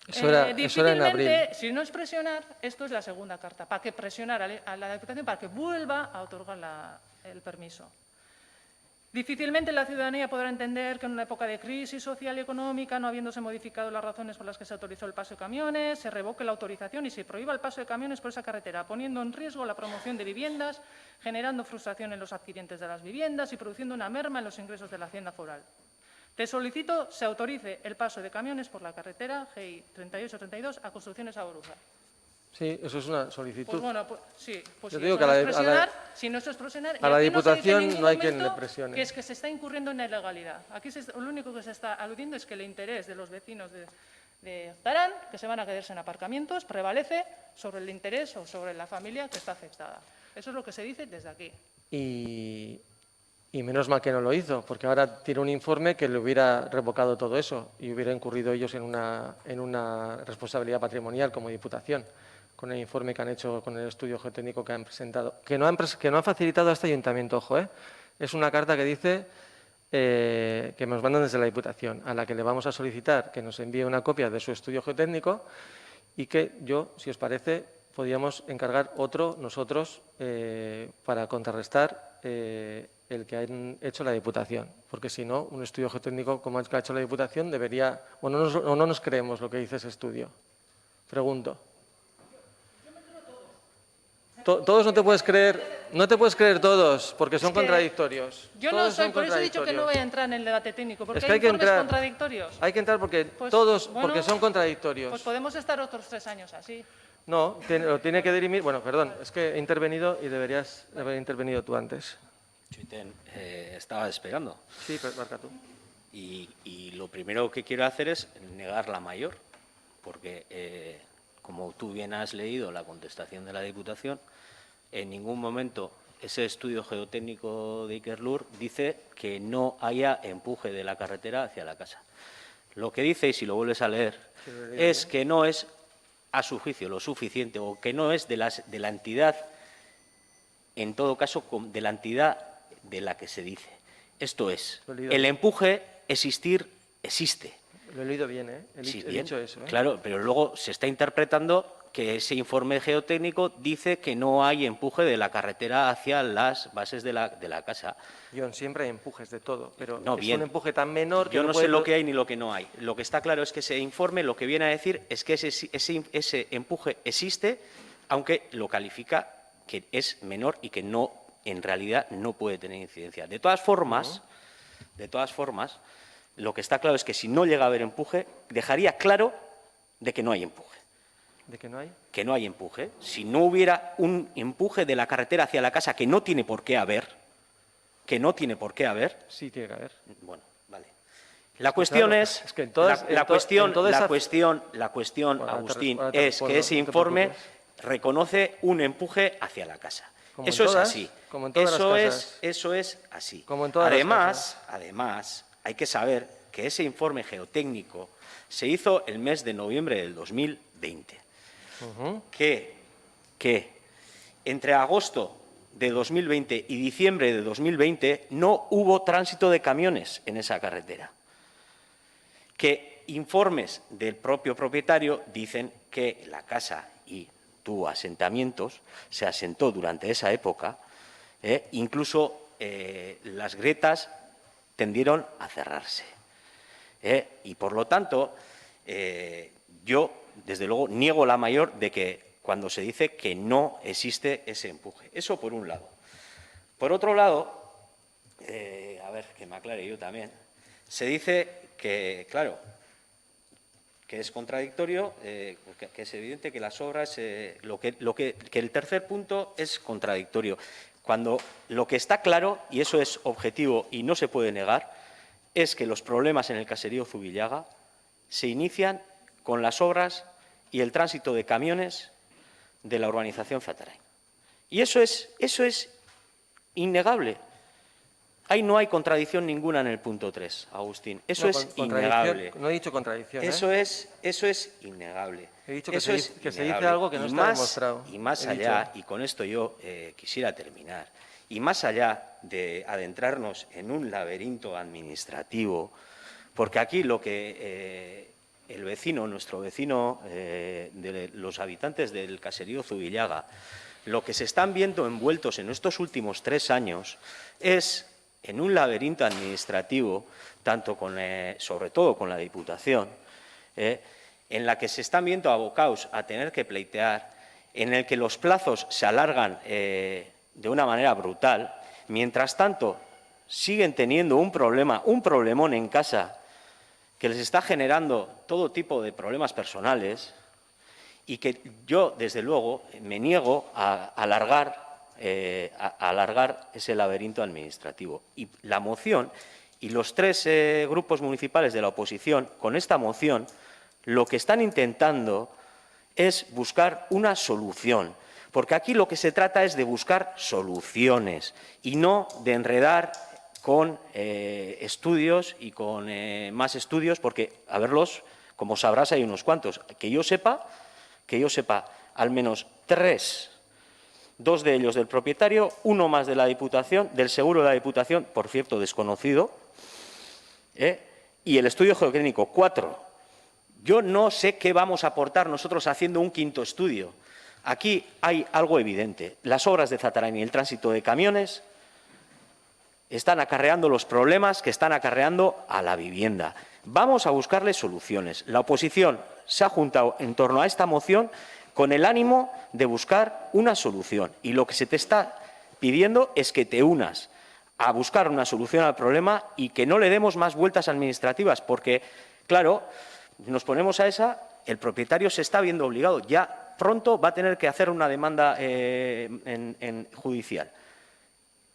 Speaker 1: Eso era en abril.
Speaker 4: Si no es presionar, esto es la segunda carta, para que presionar a la Diputación para que vuelva a otorgar el permiso. Difícilmente la ciudadanía podrá entender que en una época de crisis social y económica, no habiéndose modificado las razones por las que se autorizó el paso de camiones, se revoque la autorización y se prohíba el paso de camiones por esa carretera, poniendo en riesgo la promoción de viviendas, generando frustración en los adquirientes de las viviendas y produciendo una merma en los ingresos de la hacienda foral. Te solicito se autorice el paso de camiones por la carretera GI 3832 a Construcciones Aburuza.
Speaker 1: Sí, eso es una solicitud.
Speaker 4: Pues bueno, sí, pues
Speaker 1: Yo
Speaker 4: si
Speaker 1: digo
Speaker 4: eso
Speaker 1: que
Speaker 4: no es presionar, si no esto es presionar,
Speaker 1: a la
Speaker 4: y aquí no se dice en
Speaker 1: Diputación
Speaker 4: ningún
Speaker 1: no hay quien
Speaker 4: momento
Speaker 1: le presione.
Speaker 4: que es que se está incurriendo en la ilegalidad. Aquí lo único que se está aludiendo es que el interés de los vecinos de Tarán, que se van a quedarse en aparcamientos, prevalece sobre el interés o sobre la familia que está afectada. Eso es lo que se dice desde aquí.
Speaker 1: Y menos mal que no lo hizo, porque ahora tiene un informe que le hubiera revocado todo eso y hubiera incurrido ellos en una responsabilidad patrimonial como Diputación, con el informe que han hecho, con el estudio geotécnico que han presentado. Que no han facilitado a este ayuntamiento, ojo, es una carta que dice que nos mandan desde la Diputación, a la que le vamos a solicitar que nos envíe una copia de su estudio geotécnico y que yo, si os parece, podríamos encargar otro nosotros para contrarrestar el que ha hecho la Diputación. Porque si no, un estudio geotécnico como el que ha hecho la Diputación debería… o no nos creemos lo que dice ese estudio. Pregunto. Todos no te puedes creer todos, porque son contradictorios.
Speaker 4: Yo no soy, por eso he dicho que no voy a entrar en el debate técnico, porque
Speaker 1: Es que
Speaker 4: hay
Speaker 1: hay que
Speaker 4: informes
Speaker 1: entrar.
Speaker 4: contradictorios.
Speaker 1: Hay que entrar porque
Speaker 4: Bueno,
Speaker 1: porque son contradictorios.
Speaker 4: Pues podemos estar otros 3 años así.
Speaker 1: No, lo tiene que dirimir… Bueno, perdón, es que he intervenido y deberías haber intervenido tú antes.
Speaker 2: Chuiten, estaba esperando.
Speaker 1: Sí, pero marca tú.
Speaker 2: Y lo primero que quiero hacer es negar la mayor, porque como tú bien has leído la contestación de la Diputación, en ningún momento ese estudio geotécnico de Ikerlur dice que no haya empuje de la carretera hacia la casa. Lo que dice, y si lo vuelves a leer, es que no es a su juicio lo suficiente o que no es de la entidad en todo caso, de la entidad de la que se dice. Esto es,
Speaker 1: Lo he leído
Speaker 2: el
Speaker 1: bien.
Speaker 2: empuje existir existe.
Speaker 1: Lo he leído bien, ¿eh? He
Speaker 2: Sí,
Speaker 1: dicho eso, ¿eh?
Speaker 2: Claro, pero luego se está interpretando que ese informe geotécnico dice que no hay empuje de la carretera hacia las bases de la casa.
Speaker 1: John, siempre hay empujes de todo, pero
Speaker 2: No,
Speaker 1: es
Speaker 2: bien.
Speaker 1: un empuje tan menor que
Speaker 2: Yo no
Speaker 1: puede
Speaker 2: sé lo que hay ni lo que no hay. Lo que está claro es que ese informe lo que viene a decir es que ese empuje existe, aunque lo califica que es menor y que no, en realidad no puede tener incidencia. De todas formas, lo que está claro es que si no llega a haber empuje, dejaría claro de que no hay empuje.
Speaker 1: ¿De que no hay?
Speaker 2: Que no hay empuje. Si no hubiera un empuje de la carretera hacia la casa, que no tiene por qué haber,
Speaker 1: Sí, tiene que haber.
Speaker 2: bueno, vale. La cuestión
Speaker 1: claro,
Speaker 2: es,
Speaker 1: es que en todas-
Speaker 2: la
Speaker 1: en to-
Speaker 2: cuestión,
Speaker 1: en toda esa-
Speaker 2: la cuestión,
Speaker 1: Bueno,
Speaker 2: Agustín,
Speaker 1: ahora te
Speaker 2: es
Speaker 1: respondo,
Speaker 2: que ese
Speaker 1: no te
Speaker 2: informe
Speaker 1: preocupes.
Speaker 2: reconoce un empuje hacia la casa.
Speaker 1: Como en
Speaker 2: Eso es
Speaker 1: todas,
Speaker 2: así.
Speaker 1: como en todas las casas.
Speaker 2: Eso es así.
Speaker 1: Como en todas las
Speaker 2: Además, hay que saber que ese informe geotécnico se hizo el mes de noviembre del 2020. Que entre agosto de 2020 y diciembre de 2020 no hubo tránsito de camiones en esa carretera. Que informes del propio propietario dicen que la casa y tuvo asentamientos, se asentó durante esa época, incluso las grietas tendieron a cerrarse. Y por lo tanto, yo, desde luego, niego la mayor de que cuando se dice que no existe ese empuje. Eso por un lado. Por otro lado, a ver, que me aclare yo también, se dice que, claro, que es contradictorio, que es evidente que las obras, que el tercer punto es contradictorio. Cuando lo que está claro, y eso es objetivo y no se puede negar, es que los problemas en el caserío Zubillaga se inician con las obras y el tránsito de camiones de la urbanización Zatarain. Y eso es innegable. Ahí no hay contradicción ninguna en el punto 3, Agustín. Eso
Speaker 1: No,
Speaker 2: es
Speaker 1: contradicción,
Speaker 2: innegable.
Speaker 1: No he dicho contradicción, ¿eh?
Speaker 2: Eso es innegable.
Speaker 1: He dicho que
Speaker 2: Eso
Speaker 1: se
Speaker 2: es
Speaker 1: dice
Speaker 2: innegable.
Speaker 1: algo que no
Speaker 2: Y
Speaker 1: está
Speaker 2: más-
Speaker 1: demostrado.
Speaker 2: Y más
Speaker 1: He
Speaker 2: allá,
Speaker 1: dicho.
Speaker 2: y con esto yo quisiera terminar, y más allá de adentrarnos en un laberinto administrativo, porque aquí lo que el vecino, nuestro vecino, de los habitantes del caserío Zubillaga, lo que se están viendo envueltos en estos últimos 3 años es en un laberinto administrativo, tanto sobre todo con la Diputación, en la que se están viendo abocados a tener que pleitear, en el que los plazos se alargan de una manera brutal. Mientras tanto, siguen teniendo un problemón en casa que les está generando todo tipo de problemas personales y que yo, desde luego, me niego a alargar ese laberinto administrativo. Y la moción y los 3 grupos municipales de la oposición, con esta moción, lo que están intentando es buscar una solución, porque aquí lo que se trata es de buscar soluciones y no de enredar con estudios y con más estudios, porque, a verlos, como sabrás, hay unos cuantos. Que yo sepa, al menos 3, 2 de ellos del propietario, 1 más de la Diputación, del seguro de la Diputación, por cierto, desconocido, y el estudio geotécnico, 4. Yo no sé qué vamos a aportar nosotros haciendo un 5.º estudio. Aquí hay algo evidente. Las obras de Zatarain y el tránsito de camiones están acarreando los problemas que están acarreando a la vivienda. Vamos a buscarle soluciones. La oposición se ha juntado en torno a esta moción con el ánimo de buscar una solución. Y lo que se te está pidiendo es que te unas a buscar una solución al problema y que no le demos más vueltas administrativas, porque, claro, nos ponemos a esa, el propietario se está viendo obligado. Ya pronto va a tener que hacer una demanda en judicial.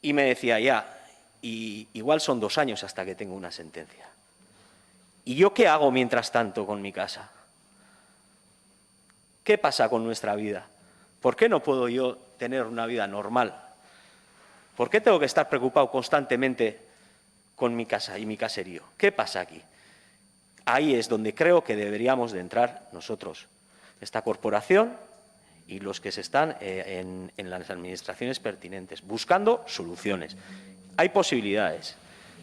Speaker 2: Y me decía, y igual son 2 años hasta que tengo una sentencia. ¿Y yo qué hago mientras tanto con mi casa? ¿Qué pasa con nuestra vida? ¿Por qué no puedo yo tener una vida normal? ¿Por qué tengo que estar preocupado constantemente con mi casa y mi caserío? ¿Qué pasa aquí? Ahí es donde creo que deberíamos de entrar nosotros, esta corporación y los que se están en las administraciones pertinentes, buscando soluciones. Hay posibilidades.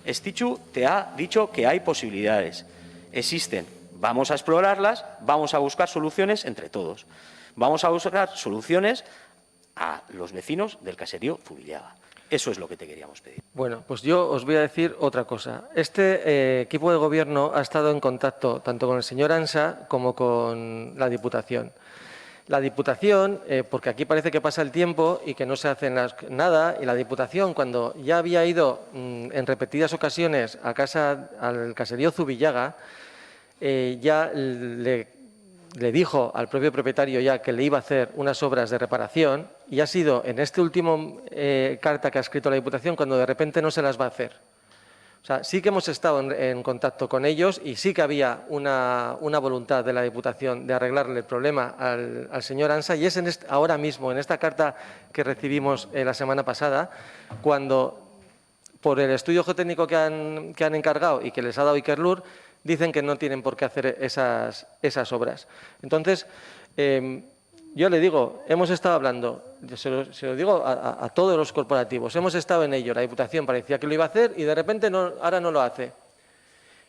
Speaker 2: Estitxu te ha dicho que hay posibilidades. Existen. Vamos a explorarlas, vamos a buscar soluciones entre todos. Vamos a buscar soluciones a los vecinos del caserío Zubillaga. Eso es lo que te queríamos pedir.
Speaker 1: Bueno, pues yo os voy a decir otra cosa. Este equipo de gobierno ha estado en contacto tanto con el señor Ansa como con la Diputación. La Diputación, porque aquí parece que pasa el tiempo y que no se hace nada, y la Diputación, cuando ya había ido en repetidas ocasiones a al caserío Zubillaga, ya le dijo al propio propietario ya que le iba a hacer unas obras de reparación, y ha sido en este último carta que ha escrito la Diputación cuando de repente no se las va a hacer. O sea, sí que hemos estado en contacto con ellos y sí que había una voluntad de la Diputación de arreglarle el problema al señor Ansa, y es ahora mismo, en esta carta que recibimos la semana pasada, cuando por el estudio geotécnico que han encargado y que les ha dado Ikerlur, dicen que no tienen por qué hacer esas obras. Entonces, yo le digo, hemos estado hablando, se lo digo a todos los corporativos, hemos estado en ello, la Diputación parecía que lo iba a hacer y de repente ahora no lo hace.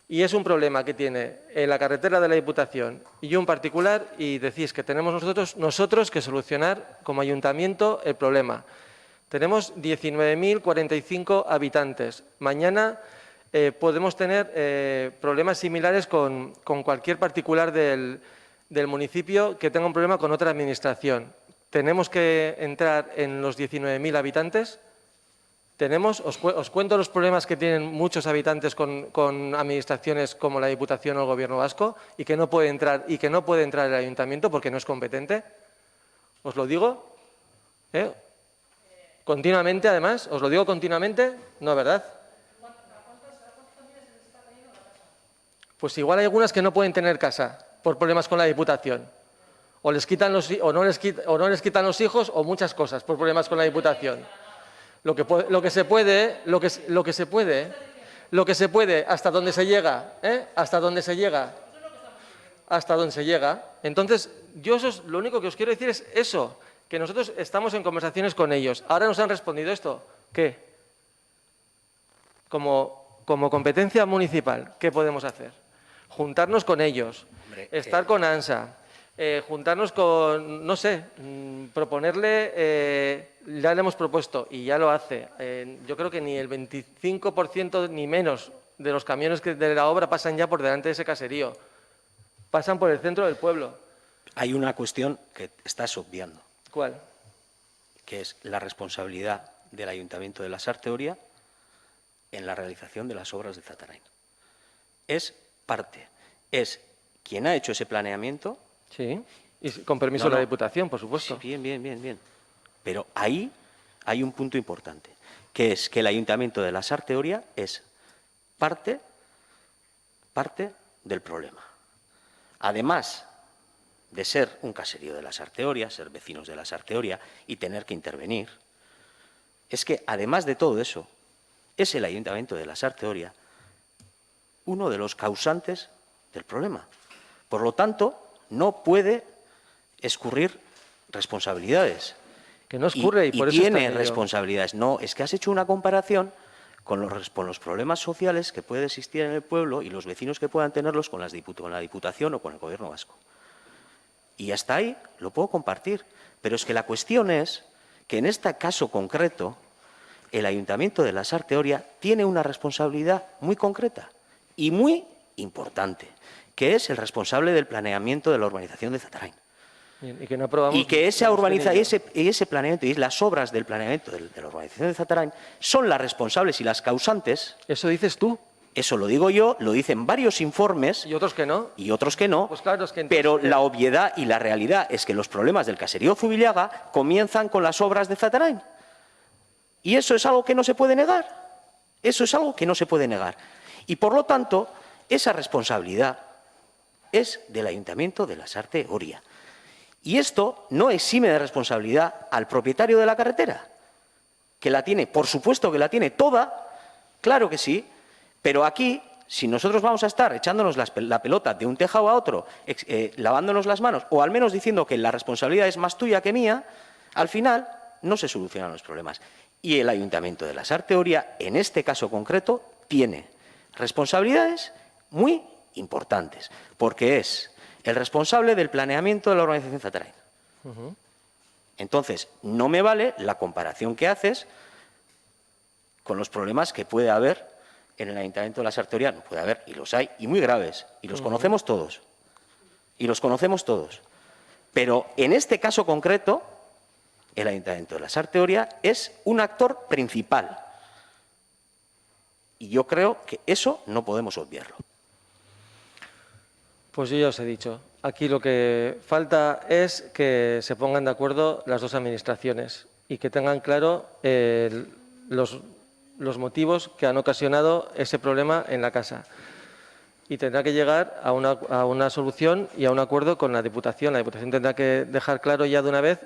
Speaker 1: Y es un problema que tiene la carretera de la Diputación y un particular, y decís que tenemos nosotros que solucionar como ayuntamiento el problema. Tenemos 19.045 habitantes. Mañana podemos tener problemas similares con cualquier particular del municipio que tenga un problema con otra administración. ¿Tenemos que entrar en los 19.000 habitantes? Os cuento los problemas que tienen muchos habitantes con administraciones como la Diputación o el Gobierno vasco y que no puede entrar el ayuntamiento porque no es competente. ¿Os lo digo? Continuamente, además. ¿Os lo digo continuamente? No, ¿verdad? Pues igual hay algunas que no pueden tener casa por problemas con la Diputación. O no les quitan los hijos o muchas cosas por problemas con la Diputación. Lo que se puede, hasta donde se llega, hasta donde se llega. Entonces, yo lo único que os quiero decir es eso, que nosotros estamos en conversaciones con ellos. Ahora nos han respondido esto. ¿Qué? Como competencia municipal, ¿qué podemos hacer? Juntarnos con ellos, estar con Ansa, juntarnos con, no sé, proponerle, ya le hemos propuesto y ya lo hace. Yo creo que ni el 25% ni menos de los camiones de la obra pasan ya por delante de ese caserío. Pasan por el centro del pueblo.
Speaker 2: Hay una cuestión que estás obviando.
Speaker 1: ¿Cuál?
Speaker 2: Que es la responsabilidad del Ayuntamiento de la Sarteoria en la realización de las obras de Zatarain. Es parte. Es quien ha hecho ese planeamiento.
Speaker 1: Sí, y con permiso de la Diputación, por supuesto.
Speaker 2: Sí, bien. Pero ahí hay un punto importante, que es que el Ayuntamiento de la Sarteoria es parte del problema. Además de ser un caserío de la Sarteoria, ser vecinos de la Sarteoria y tener que intervenir, es que además de todo eso, es el Ayuntamiento de la Sarteoria uno de los causantes del problema. Por lo tanto, no puede escurrir responsabilidades.
Speaker 1: Que no escurre y por eso
Speaker 2: tiene responsabilidades. No, es que has hecho una comparación con los problemas sociales que puede existir en el pueblo y los vecinos que puedan tenerlos con la Diputación o con el Gobierno vasco. Y hasta ahí lo puedo compartir. Pero es que la cuestión es que en este caso concreto el Ayuntamiento de la Sarteoria tiene una responsabilidad muy concreta y muy importante, que es el responsable del planeamiento de la urbanización de Zatarain.
Speaker 1: Y que no aprobamos.
Speaker 2: Y que ese planeamiento y las obras del planeamiento de la urbanización de Zatarain son las responsables y las causantes.
Speaker 1: ¿Eso dices tú?
Speaker 2: Eso lo digo yo, lo dicen varios informes.
Speaker 1: ¿Y otros que no?
Speaker 2: Y otros que no.
Speaker 1: Pues claro, es que
Speaker 2: pero la obviedad y la realidad es que los problemas del caserío Zubillaga comienzan con las obras de Zatarain. Y eso es algo que no se puede negar. Eso es algo que no se puede negar. Y por lo tanto, esa responsabilidad es del Ayuntamiento de la Sarteoria. Y esto no exime de responsabilidad al propietario de la carretera, que la tiene, por supuesto que la tiene toda, claro que sí, pero aquí si nosotros vamos a estar echándonos la pelota de un tejado a otro, lavándonos las manos, o al menos diciendo que la responsabilidad es más tuya que mía, al final no se solucionan los problemas. Y el Ayuntamiento de la Sarteoria, en este caso concreto, tiene responsabilidades muy importantes, porque es el responsable del planeamiento de la urbanización Zatarain. Entonces, no me vale la comparación que haces con los problemas que puede haber en el Ayuntamiento de la Sarteoria. No puede haber, y los hay, y muy graves, y los conocemos todos. Y los conocemos todos. Pero en este caso concreto, el Ayuntamiento de la Sarteoria es un actor principal. Y yo creo que eso no podemos obviarlo. Pues
Speaker 1: yo ya os he dicho, aquí lo que falta es que se pongan de acuerdo las dos administraciones y que tengan claro los motivos que han ocasionado ese problema en la casa. Y tendrá que llegar a una solución y a un acuerdo con la Diputación. La Diputación tendrá que dejar claro ya de una vez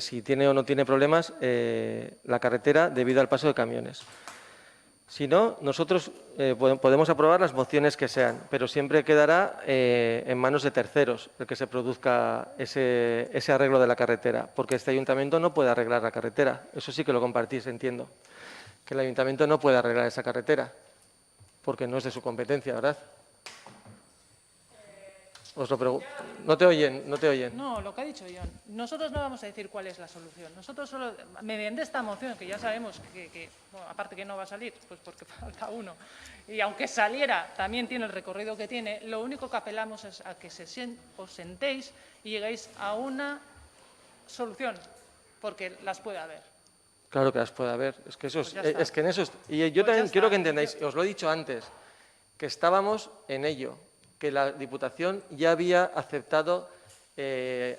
Speaker 1: si tiene o no tiene problemas la carretera debido al paso de camiones. Si no, nosotros podemos aprobar las mociones que sean, pero siempre quedará en manos de terceros el que se produzca ese arreglo de la carretera, porque este ayuntamiento no puede arreglar la carretera. Eso sí que lo compartís, entiendo. Que el ayuntamiento no puede arreglar esa carretera, porque no es de su competencia, ¿verdad? Os lo pregunto. No te oyen, no te oyen.
Speaker 4: No, lo que ha dicho John. Nosotros no vamos a decir cuál es la solución. Nosotros solo, mediante esta moción, que ya sabemos que bueno, aparte que no va a salir, pues porque falta uno, y aunque saliera, también tiene el recorrido que tiene, lo único que apelamos es a que os sentéis y lleguéis a una solución, porque las puede haber.
Speaker 1: Claro que las puede haber. Es que,
Speaker 4: Pues
Speaker 1: es que en eso... Y yo también quiero que entendáis, os lo he dicho antes, que estábamos en ello, que la Diputación ya había aceptado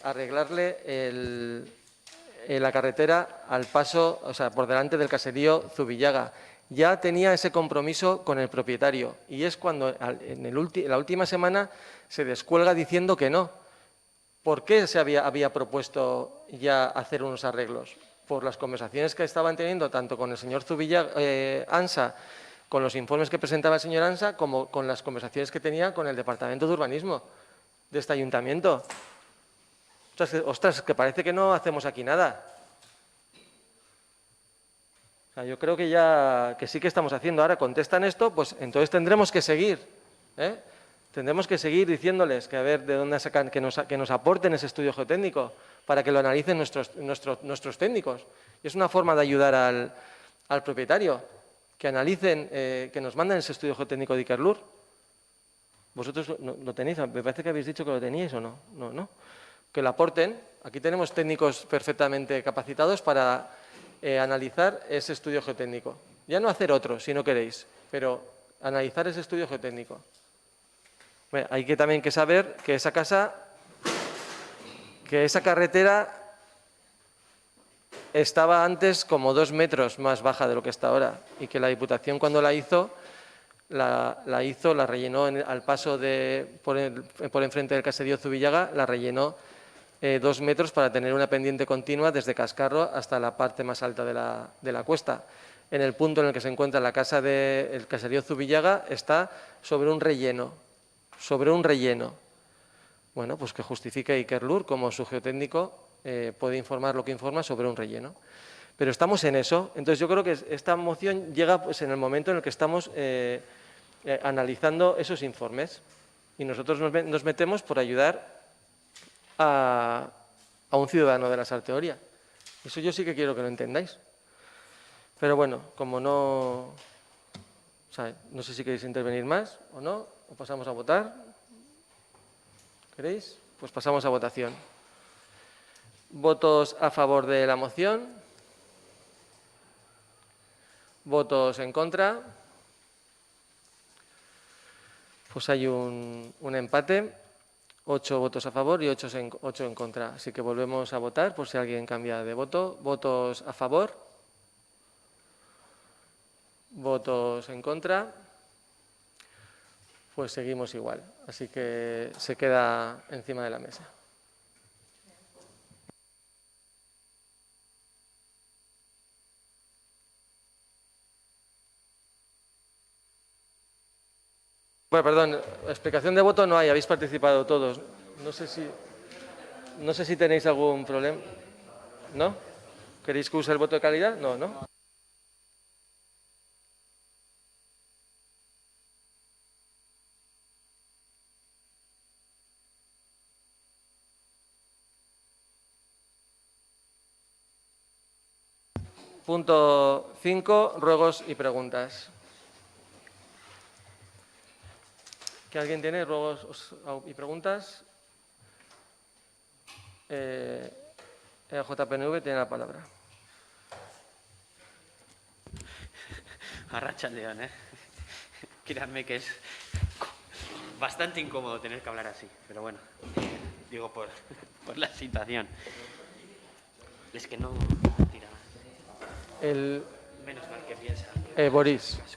Speaker 1: arreglarle la carretera al paso, o sea, por delante del caserío Zubillaga. Ya tenía ese compromiso con el propietario y es cuando en la última semana se descuelga diciendo que no. ¿Por qué se había propuesto ya hacer unos arreglos? Por las conversaciones que estaban teniendo tanto con el señor Zubillaga, Ansa, con los informes que presentaba el señor Ansa, como con las conversaciones que tenía con el Departamento de Urbanismo de este ayuntamiento. Ostras, que parece que no hacemos aquí nada. O sea, yo creo que sí que estamos haciendo. Ahora contestan esto, pues entonces tendremos que seguir. Tendremos que seguir diciéndoles que a ver de dónde sacan, que nos aporten ese estudio geotécnico para que lo analicen nuestros técnicos. Y es una forma de ayudar al propietario, que analicen, que nos manden ese estudio geotécnico de Ikerlur. ¿Vosotros lo tenéis? Me parece que habéis dicho que lo teníais o no. No. Que lo aporten. Aquí tenemos técnicos perfectamente capacitados para analizar ese estudio geotécnico. Ya no hacer otro, si no queréis, pero analizar ese estudio geotécnico. Bueno, hay que también que saber que esa carretera estaba antes como 2 metros más baja de lo que está ahora y que la Diputación cuando la hizo, la rellenó al paso por enfrente del caserío Zubillaga, la rellenó 2 metros para tener una pendiente continua desde Cascarro hasta la parte más alta de la cuesta. En el punto en el que se encuentra la casa del caserío Zubillaga está sobre un relleno. Bueno, pues que justifique Ikerlur como su geotécnico puede informar lo que informa sobre un relleno. Pero estamos en eso. Entonces yo creo que esta moción llega pues, en el momento en el que estamos analizando esos informes y nosotros nos metemos por ayudar a un ciudadano de la Sarteoria. Eso yo sí que quiero que lo entendáis. Pero bueno, como no... O sea, no sé si queréis intervenir más o no, o pasamos a votar. ¿Queréis? Pues pasamos a votación. ¿Votos a favor de la moción? ¿Votos en contra? Pues hay un empate, 8 votos a favor y 8 en contra. Así que volvemos a votar por si alguien cambia de voto. ¿Votos a favor? ¿Votos en contra? Pues seguimos igual. Así que se queda encima de la mesa. Bueno, perdón, explicación de voto no hay, habéis participado todos. No sé si tenéis algún problema. ¿No? ¿Queréis que use el voto de calidad? No, ¿no? Punto 5, ruegos y preguntas. ¿Que alguien tiene ruegos y preguntas? JPNV tiene la palabra.
Speaker 2: Arratsaldeon, Créanme que es bastante incómodo tener que hablar así, pero bueno, digo por la situación. Es que no tira más. Menos mal que piensa.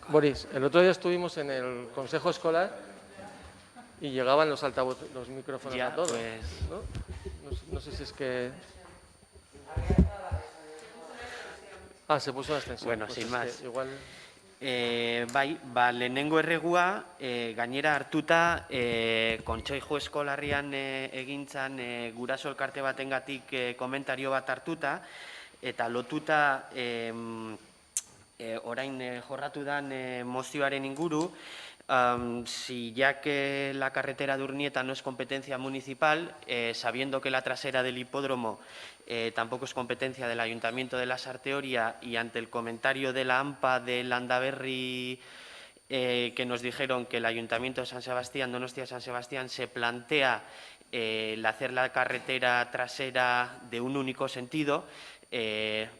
Speaker 1: Boris, el otro día estuvimos en el consejo escolar y llegaban los altavoces, los micrófonos
Speaker 2: Ya,
Speaker 1: a todos.
Speaker 2: pues.
Speaker 1: No sé si es que... se puso la extensión.
Speaker 2: Bueno,
Speaker 1: Pues
Speaker 2: sin
Speaker 1: es
Speaker 2: más.
Speaker 1: que igual...
Speaker 2: Lehenengo erregua, gainera hartuta, Kontseilu Eskolarrian egintzan guraso elkarte batengatik komentario bat hartuta, eta lotuta orain jorratu dan mozioaren inguru, si ya que la carretera de Urnieta no es competencia municipal, sabiendo que la trasera del hipódromo tampoco es competencia del Ayuntamiento de la Sarteoria y ante el comentario de la AMPA de Landaberri que nos dijeron que el Ayuntamiento de San Sebastián, Donostia San Sebastián, se plantea el hacer la carretera trasera de un único sentido,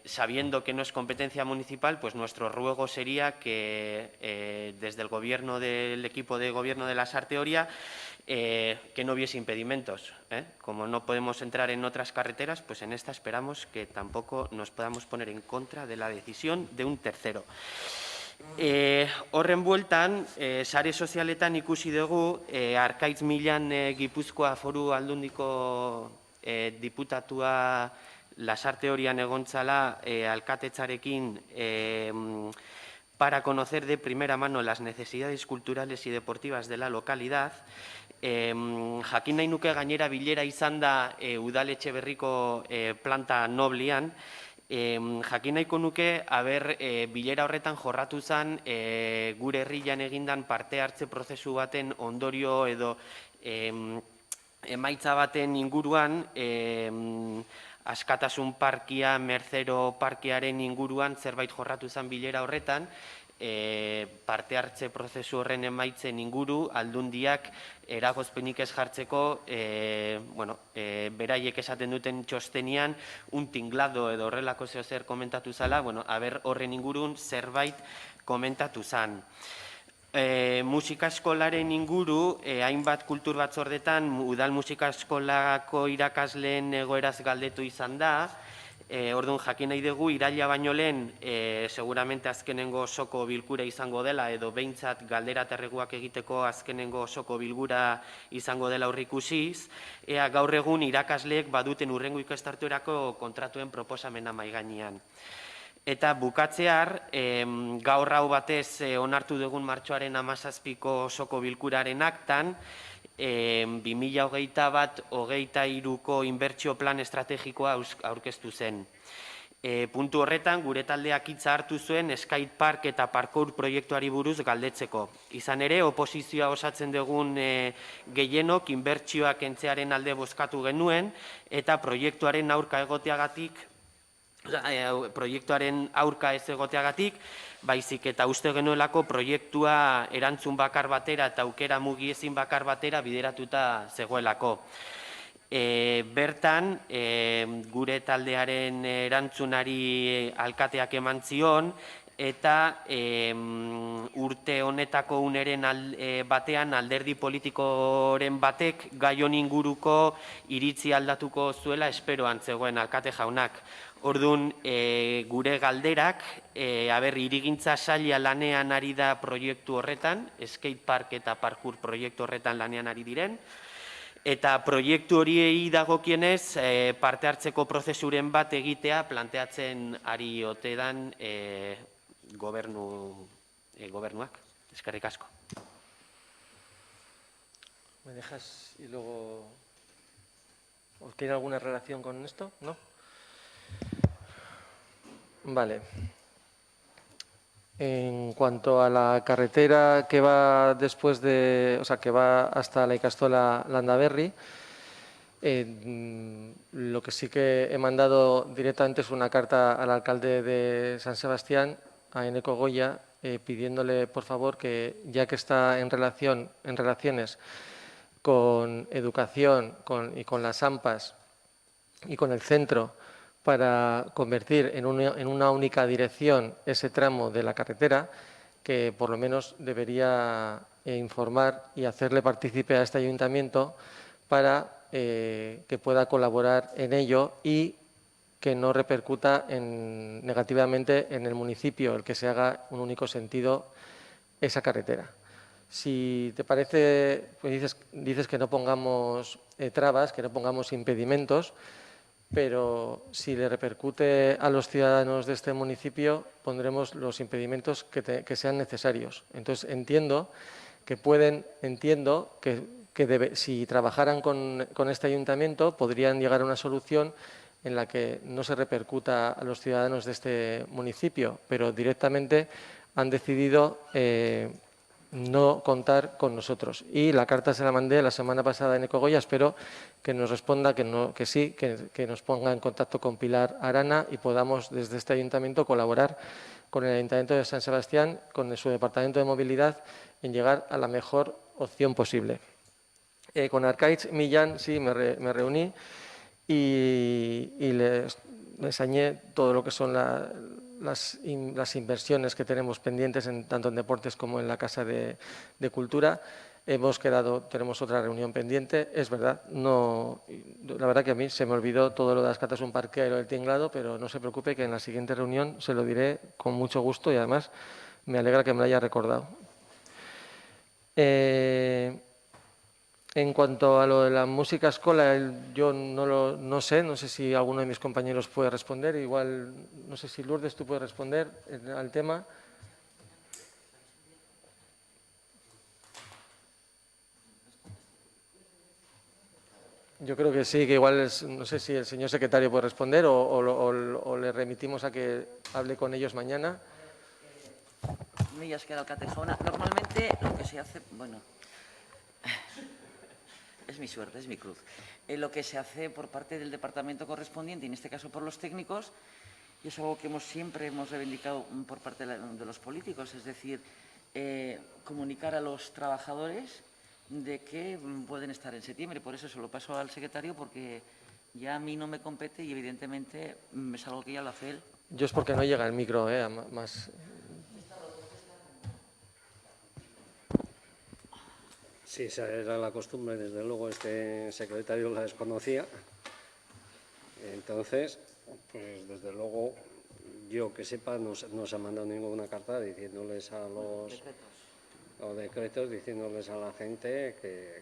Speaker 2: sabiendo que no es competencia municipal, pues nuestro ruego sería que desde el gobierno del equipo de gobierno de la Sarteoria que no hubiese impedimentos. Como no podemos entrar en otras carreteras, pues en esta esperamos que tampoco nos podamos poner en contra de la decisión de un tercero. Horren bueltan, sare sozialetan ikusi dugu, Arkaitz Milan Gipuzkoa Foru Aldundiko diputatua Lasarteorian egontzala alkatetzarekin para conocer de primera mano las necesidades culturales y deportivas de la localidad. Jakin nahi nuke gainera bilera izan da udaletxe berriko planta noblian. Jakin nahiko nuke, bilera horretan jorratu zen gure herrian egindan parte hartze prozesu baten ondorio edo emaitza baten inguruan, Askatasun Parkia, Merzero Parkiaren inguruan zerbait jorratu zen bilera horretan, parte hartze prozesu horren emaitzen inguru, aldundiak eragozpenik ez jartzeko, beraiek esaten duten txostenian, un tinglado edo horrelako zer komentatu zala, horren ingurun zerbait komentatu zan. Musika eskolaren inguru, hainbat kultur batzordetan, udal musika eskolako irakasleen egoeraz galdetu izan da. Orduan jakin nahi dugu, iraila baino lehen, seguramente azkenengo osoko bilkura izango dela, edo behintzat galdera terreguak egiteko azkenengo osoko bilgura izango dela aurreikusiz, ea gaur egun irakasleek baduten hurrengo ikastarterako kontratuen proposamena mahai gainean. Eta bukatzear, gaur hau batez onartu dugun martxoaren 17ko osoko bilkuraren aktan, 2021-2023ko inbertsio plan estrategikoa aurkeztu zen. Puntu horretan, gure taldeak hitza hartu zuen skate park eta parkour proiektuari buruz galdetzeko. Izan ere, oposizioa osatzen dugun gehienok inbertsioak entzearen alde bozkatu genuen eta proiektuaren aurka egoteagatik, proiektuaren aurka ez egoteagatik, baizik eta uste genuelako proiektua erantzun bakar batera eta aukera mugiezin bakar batera bideratuta zegoelako. Bertan, gure taldearen erantzunari alkateak eman zion, eta urte honetako uneren batean alderdi politikoren batek gai honi inguruko iritzi aldatuko zuela esperoan zegoen alkate jaunak. Orduan, gure galderak, hirigintza saila lanean ari da proiektu horretan, skate park eta parkour proiektu horretan lanean ari diren, eta proiektu horiei dagokienez parte hartzeko prozesuren bat egitea planteatzen ari ote dan gobernuak. Eskerrik asko.
Speaker 1: ¿Me dejas y luego... ¿O tiene alguna relación con esto? ¿No? Vale. En cuanto a la carretera que va después de... O sea, que va hasta la Ikastola Landaberri, lo que sí que he mandado directamente es una carta al alcalde de San Sebastián, a Eneko Goya, pidiéndole, por favor, que ya que está en relaciones con educación y con las AMPAs y con el centro para convertir en una única dirección ese tramo de la carretera, que por lo menos debería informar y hacerle partícipe a este ayuntamiento para que pueda colaborar en ello y que no repercuta negativamente en el municipio el que se haga un único sentido esa carretera. Si te parece, pues dices que no pongamos trabas, que no pongamos impedimentos, pero si le repercute a los ciudadanos de este municipio, pondremos los impedimentos que sean necesarios. Entonces, entiendo que si trabajaran con este ayuntamiento, podrían llegar a una solución en la que no se repercuta a los ciudadanos de este municipio, pero directamente han decidido no contar con nosotros. Y la carta se la mandé la semana pasada a Eneko Goya, espero que nos responda que sí, que nos ponga en contacto con Pilar Arana y podamos desde este ayuntamiento colaborar con el Ayuntamiento de San Sebastián, con su Departamento de Movilidad, en llegar a la mejor opción posible. Con Arkaitz Millán sí me reuní y les enseñé todo lo que son las inversiones que tenemos pendientes tanto en deportes como en la Casa de Cultura. Tenemos otra reunión pendiente, es verdad, la verdad que a mí se me olvidó todo lo de las catas un parque y lo del tinglado, pero no se preocupe que en la siguiente reunión se lo diré con mucho gusto y además me alegra que me lo haya recordado. En cuanto a lo de la música escola, yo no sé si alguno de mis compañeros puede responder, igual, no sé si Lourdes tú puedes responder al tema. Yo creo que sí, que igual, no sé si el señor secretario puede responder o le remitimos a que hable con ellos mañana.
Speaker 5: Me has quedado catejona. Normalmente lo que se hace, bueno, es mi suerte, es mi cruz. Lo que se hace por parte del departamento correspondiente, y en este caso por los técnicos, y es algo que siempre hemos reivindicado por parte de los políticos, es decir, comunicar a los trabajadores de que pueden estar en septiembre. Por eso se lo paso al secretario, porque ya a mí no me compete y evidentemente es algo que ya lo hace él.
Speaker 1: Yo es porque no llega el micro, más...
Speaker 6: Sí, esa era la costumbre, desde luego este secretario la desconocía. Entonces, pues desde luego, yo que sepa, no se ha mandado ninguna carta diciéndoles a los decretos, diciéndoles a la gente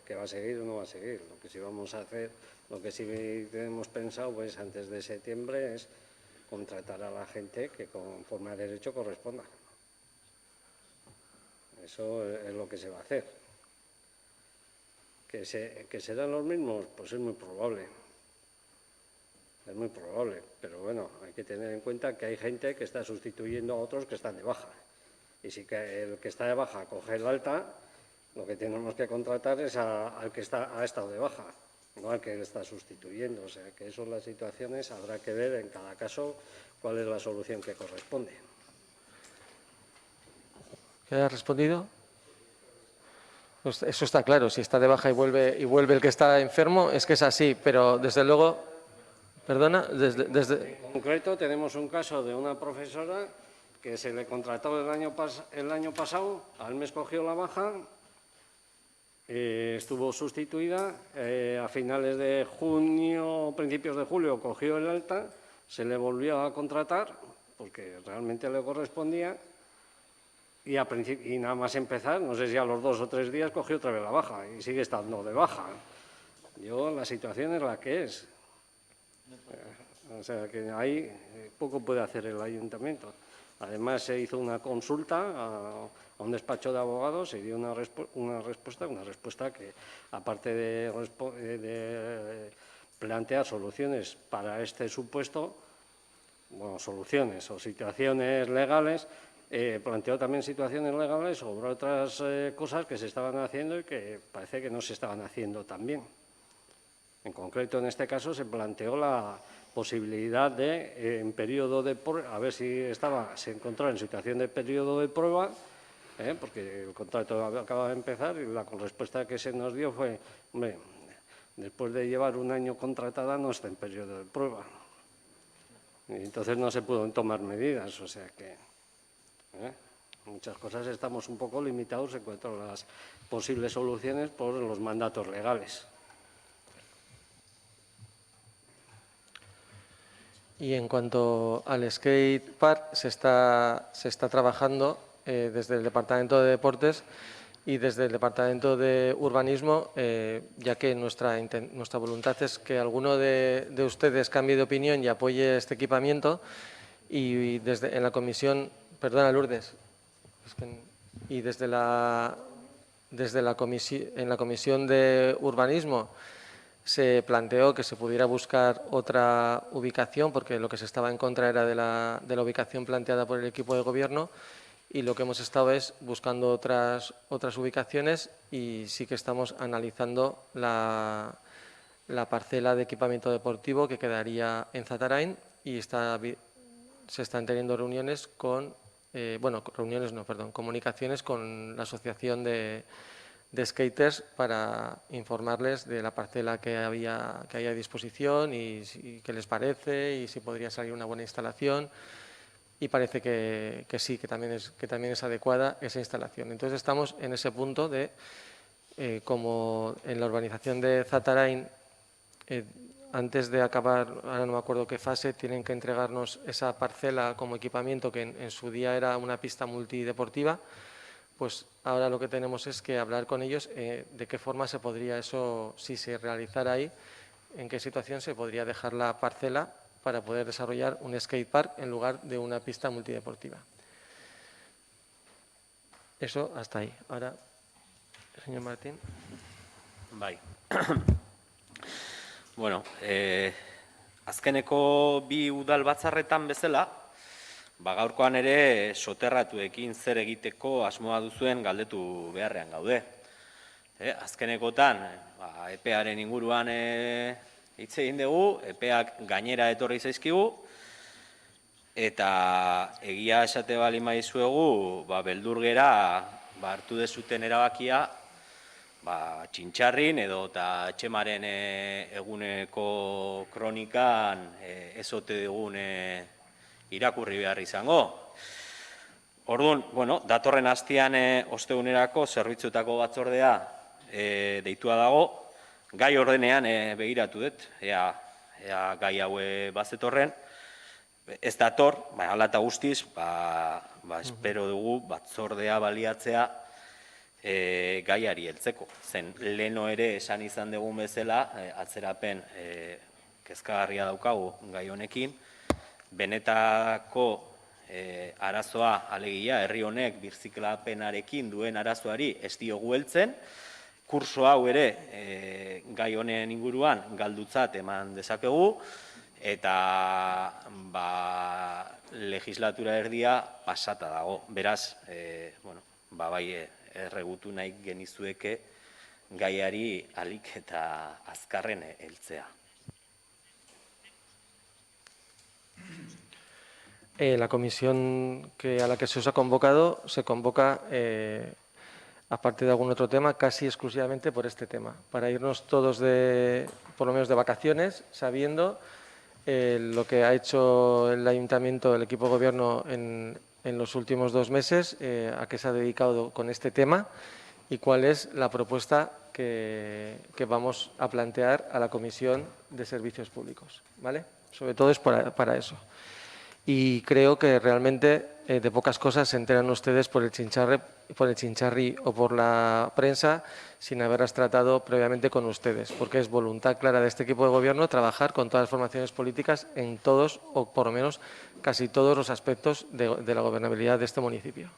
Speaker 6: que va a seguir o no va a seguir. Lo que sí vamos a hacer, lo que sí tenemos pensado, pues antes de septiembre, es contratar a la gente que conforme a derecho corresponda. Eso es lo que se va a hacer. ¿Que serán los mismos? Pues es muy probable. Es muy probable, pero bueno, hay que tener en cuenta que hay gente que está sustituyendo a otros que están de baja. Y si el que está de baja coge el alta, lo que tenemos que contratar es al que ha estado de baja, no al que le está sustituyendo. O sea, que eso en las situaciones habrá que ver en cada caso cuál es la solución que corresponde.
Speaker 1: ¿Queda respondido? Pues eso está claro, si está de baja y vuelve el que está enfermo, es que es así, pero desde luego, perdona, desde...
Speaker 6: En concreto tenemos un caso de una profesora que se le contrató el año pasado, al mes cogió la baja, estuvo sustituida, a finales de junio, principios de julio cogió el alta, se le volvió a contratar porque realmente le correspondía. Y nada más empezar, no sé si a los 2 o 3 días cogió otra vez la baja y sigue estando de baja. La situación es la que es. O sea, que ahí poco puede hacer el ayuntamiento. Además, se hizo una consulta a un despacho de abogados, se dio una respuesta que, aparte de plantear soluciones para este supuesto, bueno, soluciones o situaciones legales, planteó también situaciones legales sobre otras cosas que se estaban haciendo y que parece que no se estaban haciendo también. En concreto, en este caso, se planteó la posibilidad de, en periodo de prueba, a ver si se encontraba en situación de periodo de prueba, porque el contrato acaba de empezar y la respuesta que se nos dio fue, hombre, después de llevar un año contratada no está en periodo de prueba. Y entonces no se pueden tomar medidas, o sea que muchas cosas estamos un poco limitados en cuanto a las posibles soluciones por los mandatos legales.
Speaker 1: Y en cuanto al skate park, se está trabajando desde el Departamento de Deportes y desde el Departamento de Urbanismo, ya que nuestra voluntad es que alguno de ustedes cambie de opinión y apoye este equipamiento. Y en la comisión, perdona Lourdes, y en la comisión de Urbanismo se planteó que se pudiera buscar otra ubicación, porque lo que se estaba en contra era de la ubicación planteada por el equipo de gobierno, y lo que hemos estado es buscando otras ubicaciones, y sí que estamos analizando la parcela de equipamiento deportivo que quedaría en Zatarain, y se están teniendo reuniones comunicaciones con la asociación de skaters para informarles de la parcela que hay a disposición y qué les parece y si podría salir una buena instalación, y parece que sí, que también es adecuada esa instalación. Entonces estamos en ese punto de, como en la urbanización de Zatarain, antes de acabar, ahora no me acuerdo qué fase, tienen que entregarnos esa parcela como equipamiento que en su día era una pista multideportiva. Pues ahora lo que tenemos es que hablar con ellos de qué forma se podría eso, si se realizara ahí, en qué situación se podría dejar la parcela para poder desarrollar un skatepark en lugar de una pista multideportiva. Eso hasta ahí. Ahora, señor Martín.
Speaker 2: Bai. Bueno, azkeneko bi udal batzarretan bezala, gaurkoan ere soterratuekin zer egiteko asmoa duzuen galdetu beharrean gaude. Azkenekotan, EPEaren inguruan hitz egin dugu, EPEak gainera etorri zaizkigu, eta egia esate bali maizuegu, beldurgera hartu dezuten erabakia, txintxarrin edo eta Txemaren eguneko kronikan ezote dugun irakurri behar izango. Orduan, datorren astean ostegunerako zerbitzuetako batzordea deitua dago, gai ordenean begiratu dut, ea gai haue bazetorren, ez dator, hala eta guztiz, espero dugu batzordea baliatzea gaiari heltzeko. Zen leno ere esan izan dugun bezala, atzerapen kezkagarria daukagu gai honekin, benetako arazoa alegia herri honek birziklapenarekin duen arazoari ez diogu heltzen, kurso hau ere gai honen inguruan galdutzat eman dezakegu, eta legislatura erdia pasata dago. Beraz, bai erregutu nahi genizueke gaiari alik eta azkarren heltzea.
Speaker 1: La comisión a la que se os ha convocado se convoca, aparte de algún otro tema, casi exclusivamente por este tema, para irnos todos por lo menos de vacaciones, sabiendo lo que ha hecho el Ayuntamiento, el equipo de gobierno en los últimos 2 meses, a qué se ha dedicado con este tema y cuál es la propuesta que vamos a plantear a la Comisión de Servicios Públicos, ¿vale? Sobre todo es para eso. y creo que realmente de pocas cosas se enteran ustedes por el chincharri o por la prensa sin haberlas tratado previamente con ustedes, porque es voluntad clara de este equipo de gobierno trabajar con todas las formaciones políticas en todos, o por lo menos casi todos los aspectos de la gobernabilidad de este municipio.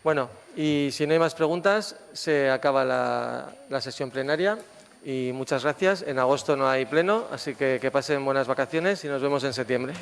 Speaker 1: Bueno, y si no hay más preguntas, se acaba la sesión plenaria y muchas gracias. En agosto no hay pleno, así que pasen buenas vacaciones y nos vemos en septiembre.